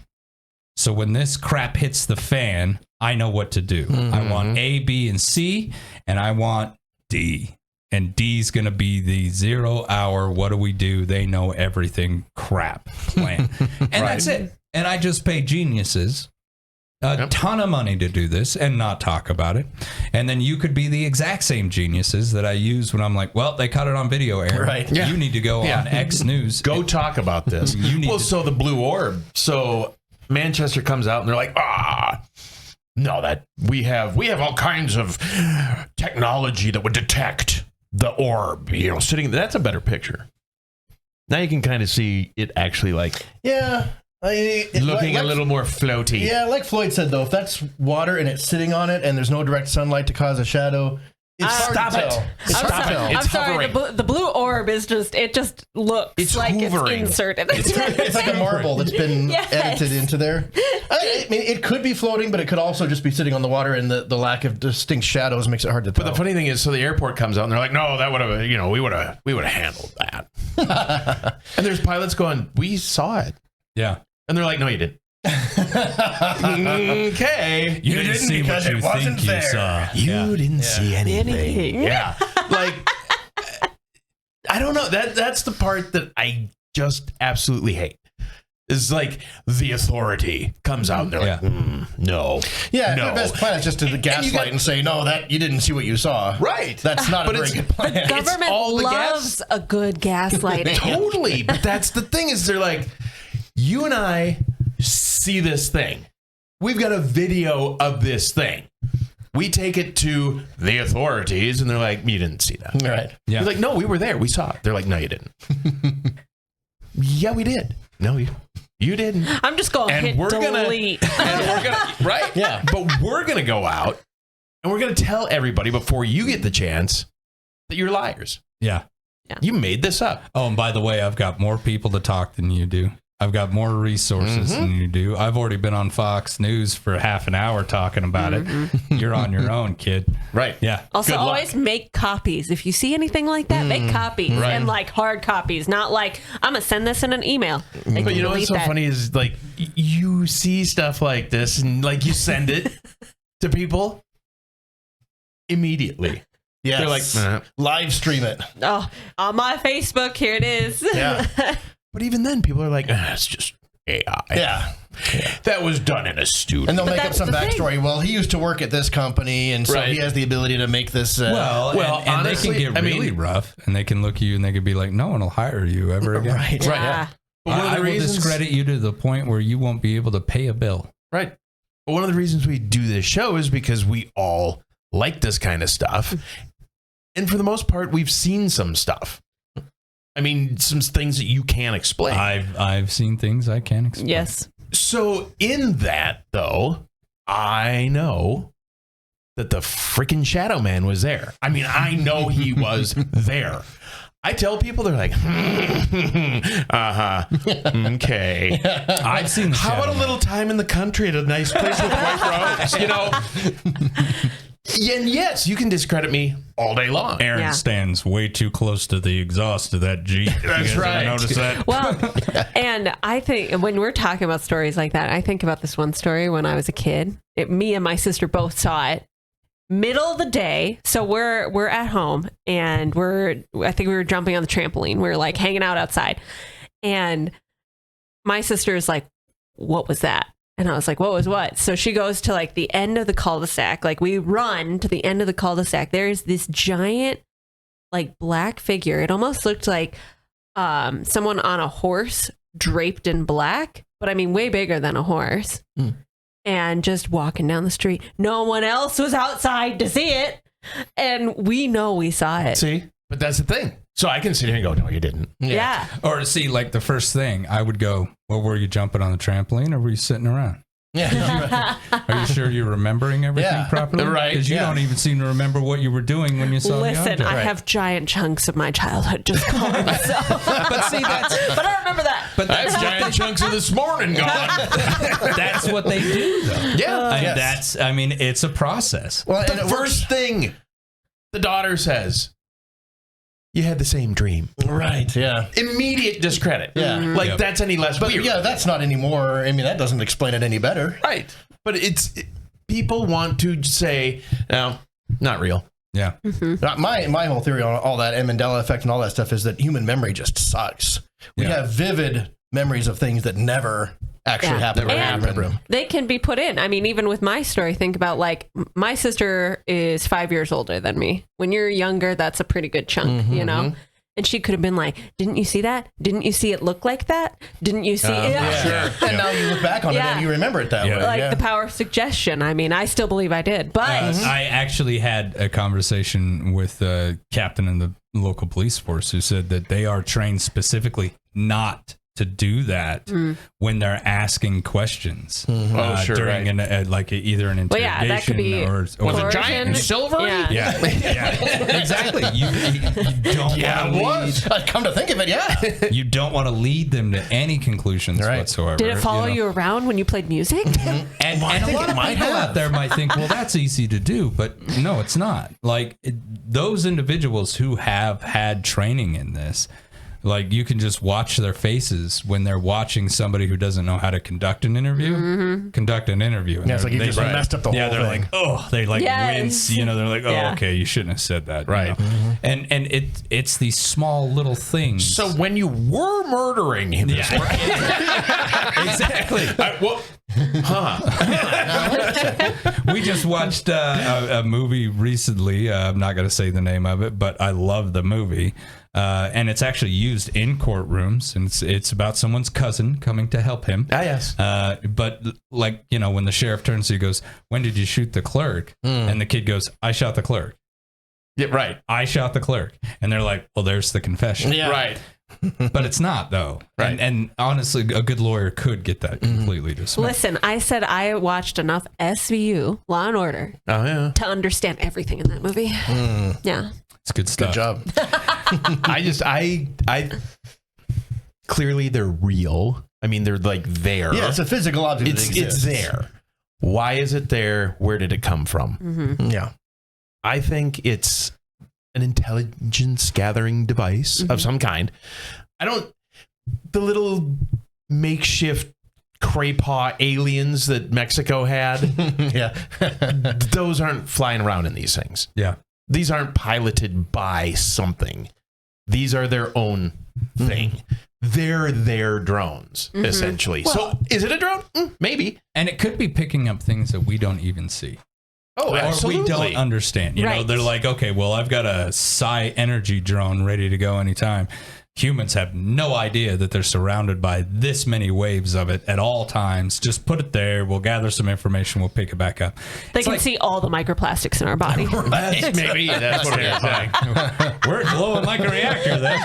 So when this crap hits the fan, I know what to do. I want A, B, and C, and I want D. And D's going to be the 0 hour, what do we do? They know everything crap plan. And that's it. And I just pay geniuses a ton of money to do this and not talk about it. And then you could be the exact same geniuses that I use when I'm like, well, they caught it on video, Aaron. Right. Yeah. You need to go on X News. Go talk about this. So the blue orb. So Manchester comes out and they're like, no, that we have all kinds of technology that would detect the orb, sitting. That's a better picture. Now you can kind of see it actually looking a little more floaty. Yeah, like Floyd said, though, if that's water and it's sitting on it and there's no direct sunlight to cause a shadow, it's hard to tell. I'm sorry. The blue orb is it just looks it's like hovering. it's inserted. It's like a marble that's been edited into there. I mean, it could be floating, but it could also just be sitting on the water, and the lack of distinct shadows makes it hard to tell. But the funny thing is, so the airport comes out and they're like, no, that would have, we would have handled that. And there's pilots going, we saw it. Yeah. And they're like, no, you didn't. Okay. You didn't see because what you it wasn't think there. you saw. You didn't see anything. Anything. Yeah. Like, I don't know. that's the part that I just absolutely hate. It's like the authority comes out and they're like, no. Yeah, no. the best plan is just to gaslight and say, no, that you didn't see what you saw. Right. That's not a very good plan. The government loves a good gaslighting. Totally. But that's the thing is they're like, you and I see this thing. We've got a video of this thing. We take it to the authorities and they're like, you didn't see that. Right. Yeah. You're like, no, we were there. We saw it. They're like, no, you didn't. Yeah, we did. No, you didn't. I'm just going to hit delete. Right? Yeah. But we're going to go out and we're going to tell everybody before you get the chance that you're liars. Yeah. You made this up. Oh, and by the way, I've got more people to talk than you do. I've got more resources than you do. I've already been on Fox News for half an hour talking about it. You're on your own, kid. Right. Yeah. Also, always make copies. If you see anything like that, make copies. Right. And like hard copies, not like, I'm going to send this in an email. But you know what's so funny is like you see stuff like this and like you send it to people immediately. Yes. They're like, live stream it. Oh, on my Facebook, here it is. Yeah. But even then, people are like, it's just AI. Yeah. That was done in a studio. And they'll make up some backstory. Well, he used to work at this company, and so he has the ability to make this. Well, and honestly, they can get really rough, and they can look at you and they could be like, no one will hire you ever again. Right. Yeah. Right. Yeah. But I will discredit you to the point where you won't be able to pay a bill. Right. But one of the reasons we do this show is because we all like this kind of stuff. And for the most part, we've seen some stuff. I mean, some things that you can't explain. I've seen things I can't explain. Yes. So in that, though, I know that the freaking Shadow Man was there. I mean, I know he was there. I tell people, they're like, okay. I've seen the How Shadow about a little time in the country at a nice place with white roads, you know? And yes, you can discredit me all day long. Aaron stands way too close to the exhaust of that Jeep. That's right. Notice that? Well, and I think when we're talking about stories like that, I think about this one story when I was a kid. Me and my sister both saw it. Middle of the day, so we're at home and I think we were jumping on the trampoline. We were like hanging out outside, and my sister is like, "What was that?" And I was like, what was what? So she goes to like the end of the cul-de-sac. Like we run to the end of the cul-de-sac. There's this giant like black figure. It almost looked like someone on a horse draped in black, but I mean way bigger than a horse. And just walking down the street. No one else was outside to see it. And we know we saw it. See? But that's the thing. So I can sit here and go, no, you didn't. Yeah. Or see, like the first thing, I would go, well, were you jumping on the trampoline or were you sitting around? Yeah. Are you sure you're remembering everything properly? Right. Because you don't even seem to remember what you were doing when you saw the Listen, object. I have giant chunks of my childhood just gone. So. But see, but I remember that. But that's giant chunks of this morning gone. That's what they do, though. Yeah. And that's, I mean, it's a process. Well, The first thing the daughter says, you had the same dream. Right. Yeah. Immediate discredit. Yeah. Like that's any less But weird. yeah, that's not anymore. I mean, that doesn't explain it any better. Right. But people want to say, no, not real. Yeah. My whole theory on all that Mandela effect and all that stuff is that human memory just sucks. We have vivid memories of things that never actually happened. Never happened. They can be put in. I mean, even with my story, think about like my sister is 5 years older than me. When you're younger, that's a pretty good chunk, you know? And she could have been like, didn't you see that? Didn't you see it look like that? Didn't you see it? Sure. And now you look back on it and you remember it that way. Like the power of suggestion. I mean, I still believe I did. But I actually had a conversation with the captain in the local police force who said that they are trained specifically not to do that when they're asking questions during either an interrogation that could be or was it giant and silvery? Yeah. Exactly. You don't want to lead. Come to think of it, you don't want to lead them to any conclusions whatsoever. did it follow you around when you played music? And a lot of people out there might think, well, that's easy to do, but no, it's not. Like those individuals who have had training in this, Like you can just watch their faces when they're watching somebody who doesn't know how to conduct an interview. And it's like you just messed up the whole thing. Like, oh, they like wince. You know, they're like, oh, okay, you shouldn't have said that. Right. You know? And it's these small little things. So when you were murdering him, exactly. We just watched a movie recently. I'm not going to say the name of it, but I love the movie. And it's actually used in courtrooms, and it's about someone's cousin coming to help him. Yes. But like, you know, when the sheriff turns to you, goes, "When did you shoot the clerk?" And the kid goes, "I shot the clerk." Yeah, right. I shot the clerk. And they're like, well, there's the confession. Yeah. Right. But it's not, though. Right. And honestly, a good lawyer could get that completely dismissed. Listen, I said I watched enough SVU, Law and Order, to understand everything in that movie. Yeah. It's good stuff. Good job. I clearly they're real. I mean, they're like there. Yeah, it's a physical object. It's there. Why is it there? Where did it come from? Yeah. I think it's an intelligence gathering device of some kind. The little makeshift craypaw aliens that Mexico had, those aren't flying around in these things. Yeah. These aren't piloted by something. These are their own thing. They're their drones, essentially. Well, so is it a drone? Maybe. And it could be picking up things that we don't even see. Oh, absolutely. Or we don't understand. You know, they're like, okay, well, I've got a psi energy drone ready to go anytime. Humans have no idea that they're surrounded by this many waves of it at all times. Just put it there. We'll gather some information. We'll pick it back up. They can see all the microplastics in our body. Maybe that's what they're saying. We're glowing like a reactor then.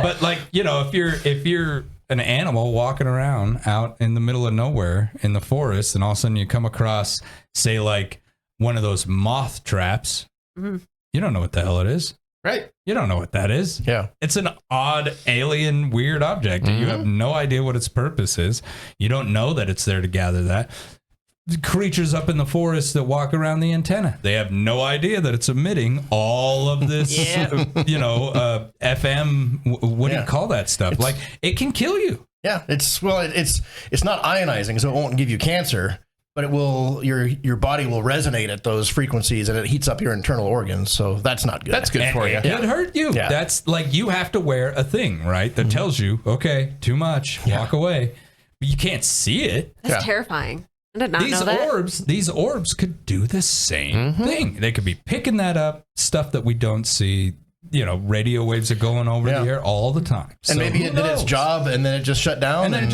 But like, you know, if you're an animal walking around out in the middle of nowhere in the forest, and all of a sudden you come across, say, like one of those moth traps, you don't know what the hell it is. Right. You don't know what that is. Yeah. It's an odd, alien, weird object. You have no idea what its purpose is. You don't know that it's there to gather that. The creatures up in the forest that walk around the antenna, they have no idea that it's emitting all of this, FM, what do you call that stuff? Like, it can kill you. Yeah. It's not ionizing, so it won't give you cancer. But it will, your body will resonate at those frequencies, and it heats up your internal organs. So that's not good. That's good for you. It could hurt you. Yeah. That's like, you have to wear a thing, right? That tells you, okay, too much, walk away. But you can't see it. That's terrifying. I did not know that. These orbs could do the same thing. They could be picking that up, stuff that we don't see. You know, radio waves are going over the air all the time. And so maybe it did its job, and then it just shut down. And then it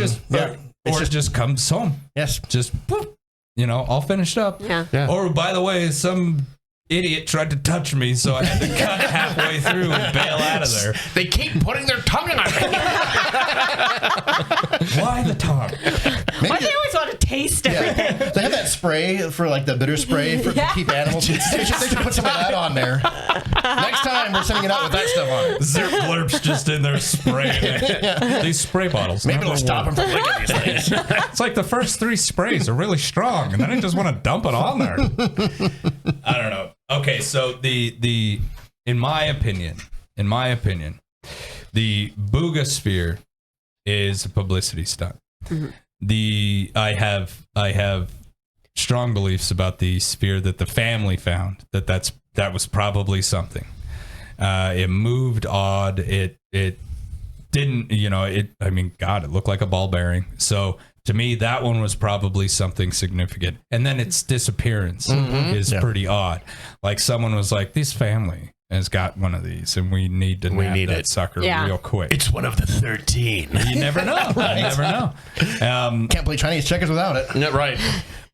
just comes home. Yes. Just boop. You know, all finished up. Yeah. Or, by the way, some idiot tried to touch me, so I had to cut halfway through and bail out of there. They keep putting their tongue on me. Why the tongue? Why do they always want to taste everything? Yeah. They have that spray for like the bitter spray to keep animals. They should put some of that on there. Next time we're sending it out with that stuff on it. Zip blurp's just in there spraying it. These spray bottles. Maybe it'll stop them from licking these things. It's like the first 3 sprays are really strong, and then I just want to dump it on there. I don't know. Okay, so the in my opinion, the Buga Sphere is a publicity stunt. I have strong beliefs about the sphere that the family found. That was probably something. It moved odd. It didn't. I mean, God, it looked like a ball bearing. So to me, that one was probably something significant. And then its disappearance is pretty odd. Like someone was like, "This family has got one of these, and we need to nab that sucker real quick." It's one of the 13. You never know. You never know. Can't play Chinese checkers without it. Yeah, right.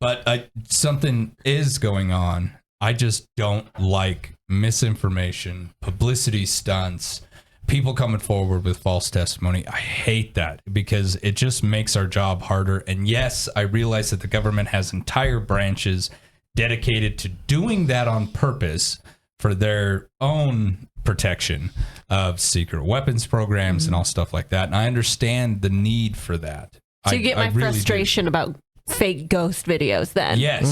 But something is going on. I just don't like misinformation, publicity stunts, people coming forward with false testimony. I hate that because it just makes our job harder. And yes, I realize that the government has entire branches dedicated to doing that on purpose for their own protection of secret weapons programs and all stuff like that. And I understand the need for that. So you get my frustration about fake ghost videos then. Yes.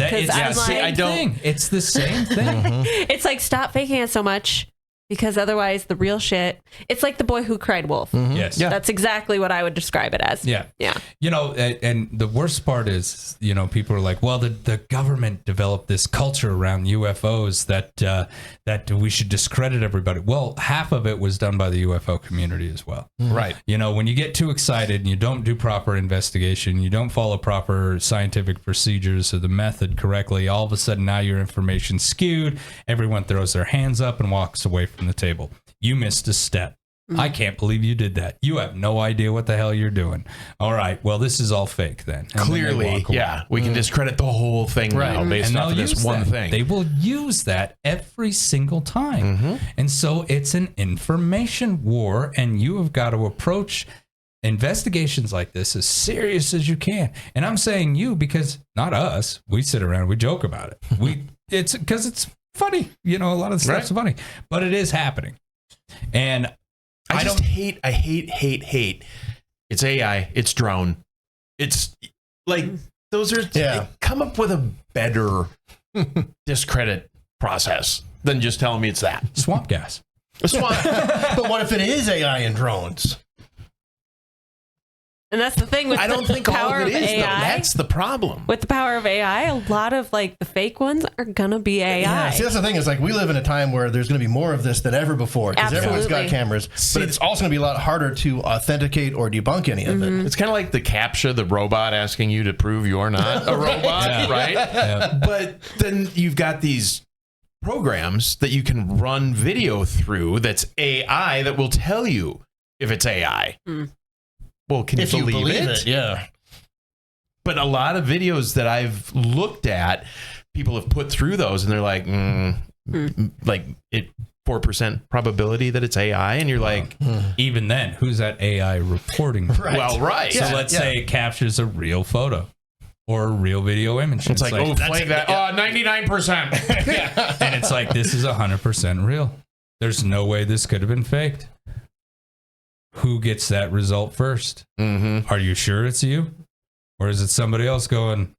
It's the same thing. It's the same thing. It's like, stop faking it so much. because otherwise the real shit, it's like the boy who cried wolf. Yes. Yeah. That's exactly what I would describe it as. Yeah. Yeah. You know, and the worst part is, you know, people are like, well, the government developed this culture around UFOs that we should discredit everybody. Well, half of it was done by the UFO community as well. Right. You know, when you get too excited and you don't do proper investigation, you don't follow proper scientific procedures or the method correctly, all of a sudden now your information's skewed. Everyone throws their hands up and walks away from the table. You missed a step. I can't believe you did that. You have no idea what the hell you're doing. All right. Well, this is all fake then. And Clearly, then they walk away. yeah. We can discredit the whole thing now based And off of they'll this use one that. thing. They will use that every single time. And so it's an information war, and you have got to approach investigations like this as serious as you can. And I'm saying you because not us. We sit around, we joke about it. It's because it's funny. You know, a lot of the stuff's funny, but it is happening. And I hate. It's AI. It's drone. It's like those are. Come up with a better discredit process than just telling me it's that swamp gas. But what if it is AI and drones? And that's the thing with I don't think all power of it is. AI. Though. That's the problem. With the power of AI, a lot of like the fake ones are gonna be AI. Yeah, see, that's the thing. Is like we live in a time where there's going to be more of this than ever before because everyone's got cameras. But it's also going to be a lot harder to authenticate or debunk any of it. It's kind of like the CAPTCHA, the robot asking you to prove you're not a robot, right? Yeah. But then you've got these programs that you can run video through that's AI that will tell you if it's AI. Well, can you believe it? Yeah. But a lot of videos that I've looked at, people have put through those and they're like, like it 4% probability that it's AI. And you're like, even then, who's that AI reporting? Right. Well, right. So let's say it captures a real photo or a real video image. It's like, oh, flag that. 99%. And it's like, this is 100% real. There's no way this could have been faked. Who gets that result first? Are you sure it's you? Or is it somebody else going,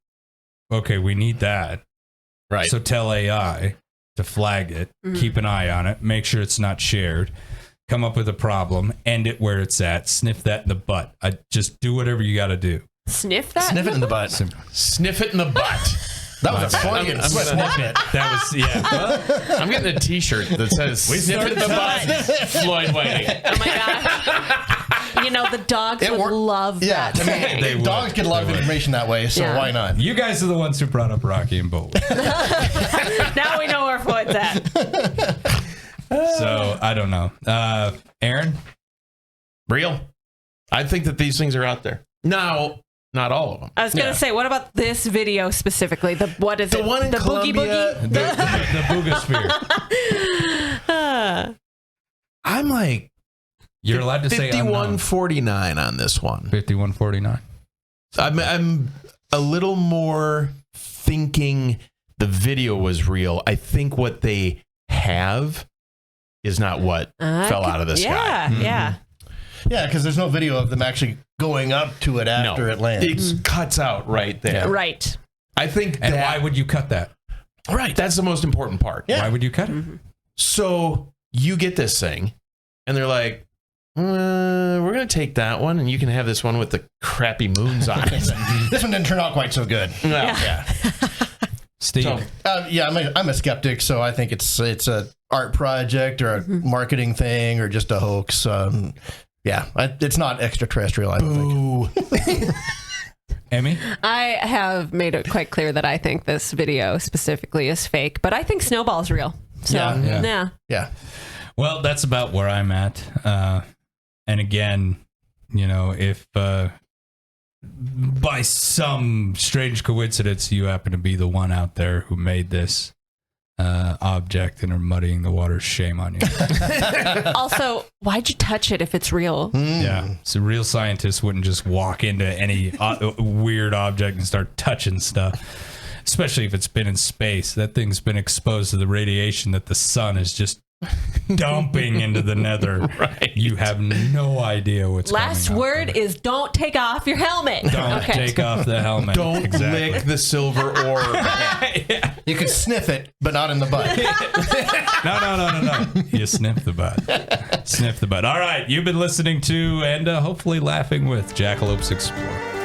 okay, we need that. Right. So tell AI to flag it, keep an eye on it, make sure it's not shared, come up with a problem, end it where it's at, sniff that in the butt. Just do whatever you got to do. Sniff that? Sniff it in the butt. Sniff it in the butt. That was a slogan. I'm Sniff it. That was, yeah. I'm getting a t-shirt that says sniff it in the butt. Floyd waiting. Oh my God. You know, the dogs would love that. I mean, dogs get a lot of information that way, so why not? You guys are the ones who brought up Rocky and Bull. Now we know where Floyd's at. So, I don't know. Aaron? Real. I think that these things are out there. Now, not all of them. I was going to say, what about this video specifically? What is it? The one in the Colombia, Boogie Boogie? The Buga Sphere. I'm like, you're allowed to say 5149 on this one. 5149. I'm a little more thinking the video was real. I think what they have is not what fell out of the sky. Yeah. Yeah, because there's no video of them actually going up to it after it lands. It cuts out right there. Right. I think And why would you cut that? Right. That's the most important part. Yeah. Why would you cut it? So you get this thing, and they're like, we're going to take that one, and you can have this one with the crappy moons on it. This one didn't turn out quite so good. Yeah. Steve? So, I'm a skeptic, so I think it's a art project or a marketing thing or just a hoax. It's not extraterrestrial, I don't think. Emmy? I have made it quite clear that I think this video specifically is fake, but I think Snowball's real. So, Yeah. Well, that's about where I'm at. And again, you know, if by some strange coincidence you happen to be the one out there who made this object and are muddying the waters, shame on you. Also, why'd you touch it if it's real? Yeah. So real scientists wouldn't just walk into any weird object and start touching stuff, especially if it's been in space. That thing's been exposed to the radiation that the sun is just dumping into the nether. Right. You have no idea what's Last coming word up is don't take off your helmet. there. Don't take off the helmet. don't lick the silver orb. Yeah. You can sniff it, but not in the butt. No. You sniff the butt. Sniff the butt. All right. You've been listening to and hopefully laughing with Jackalopes Explore.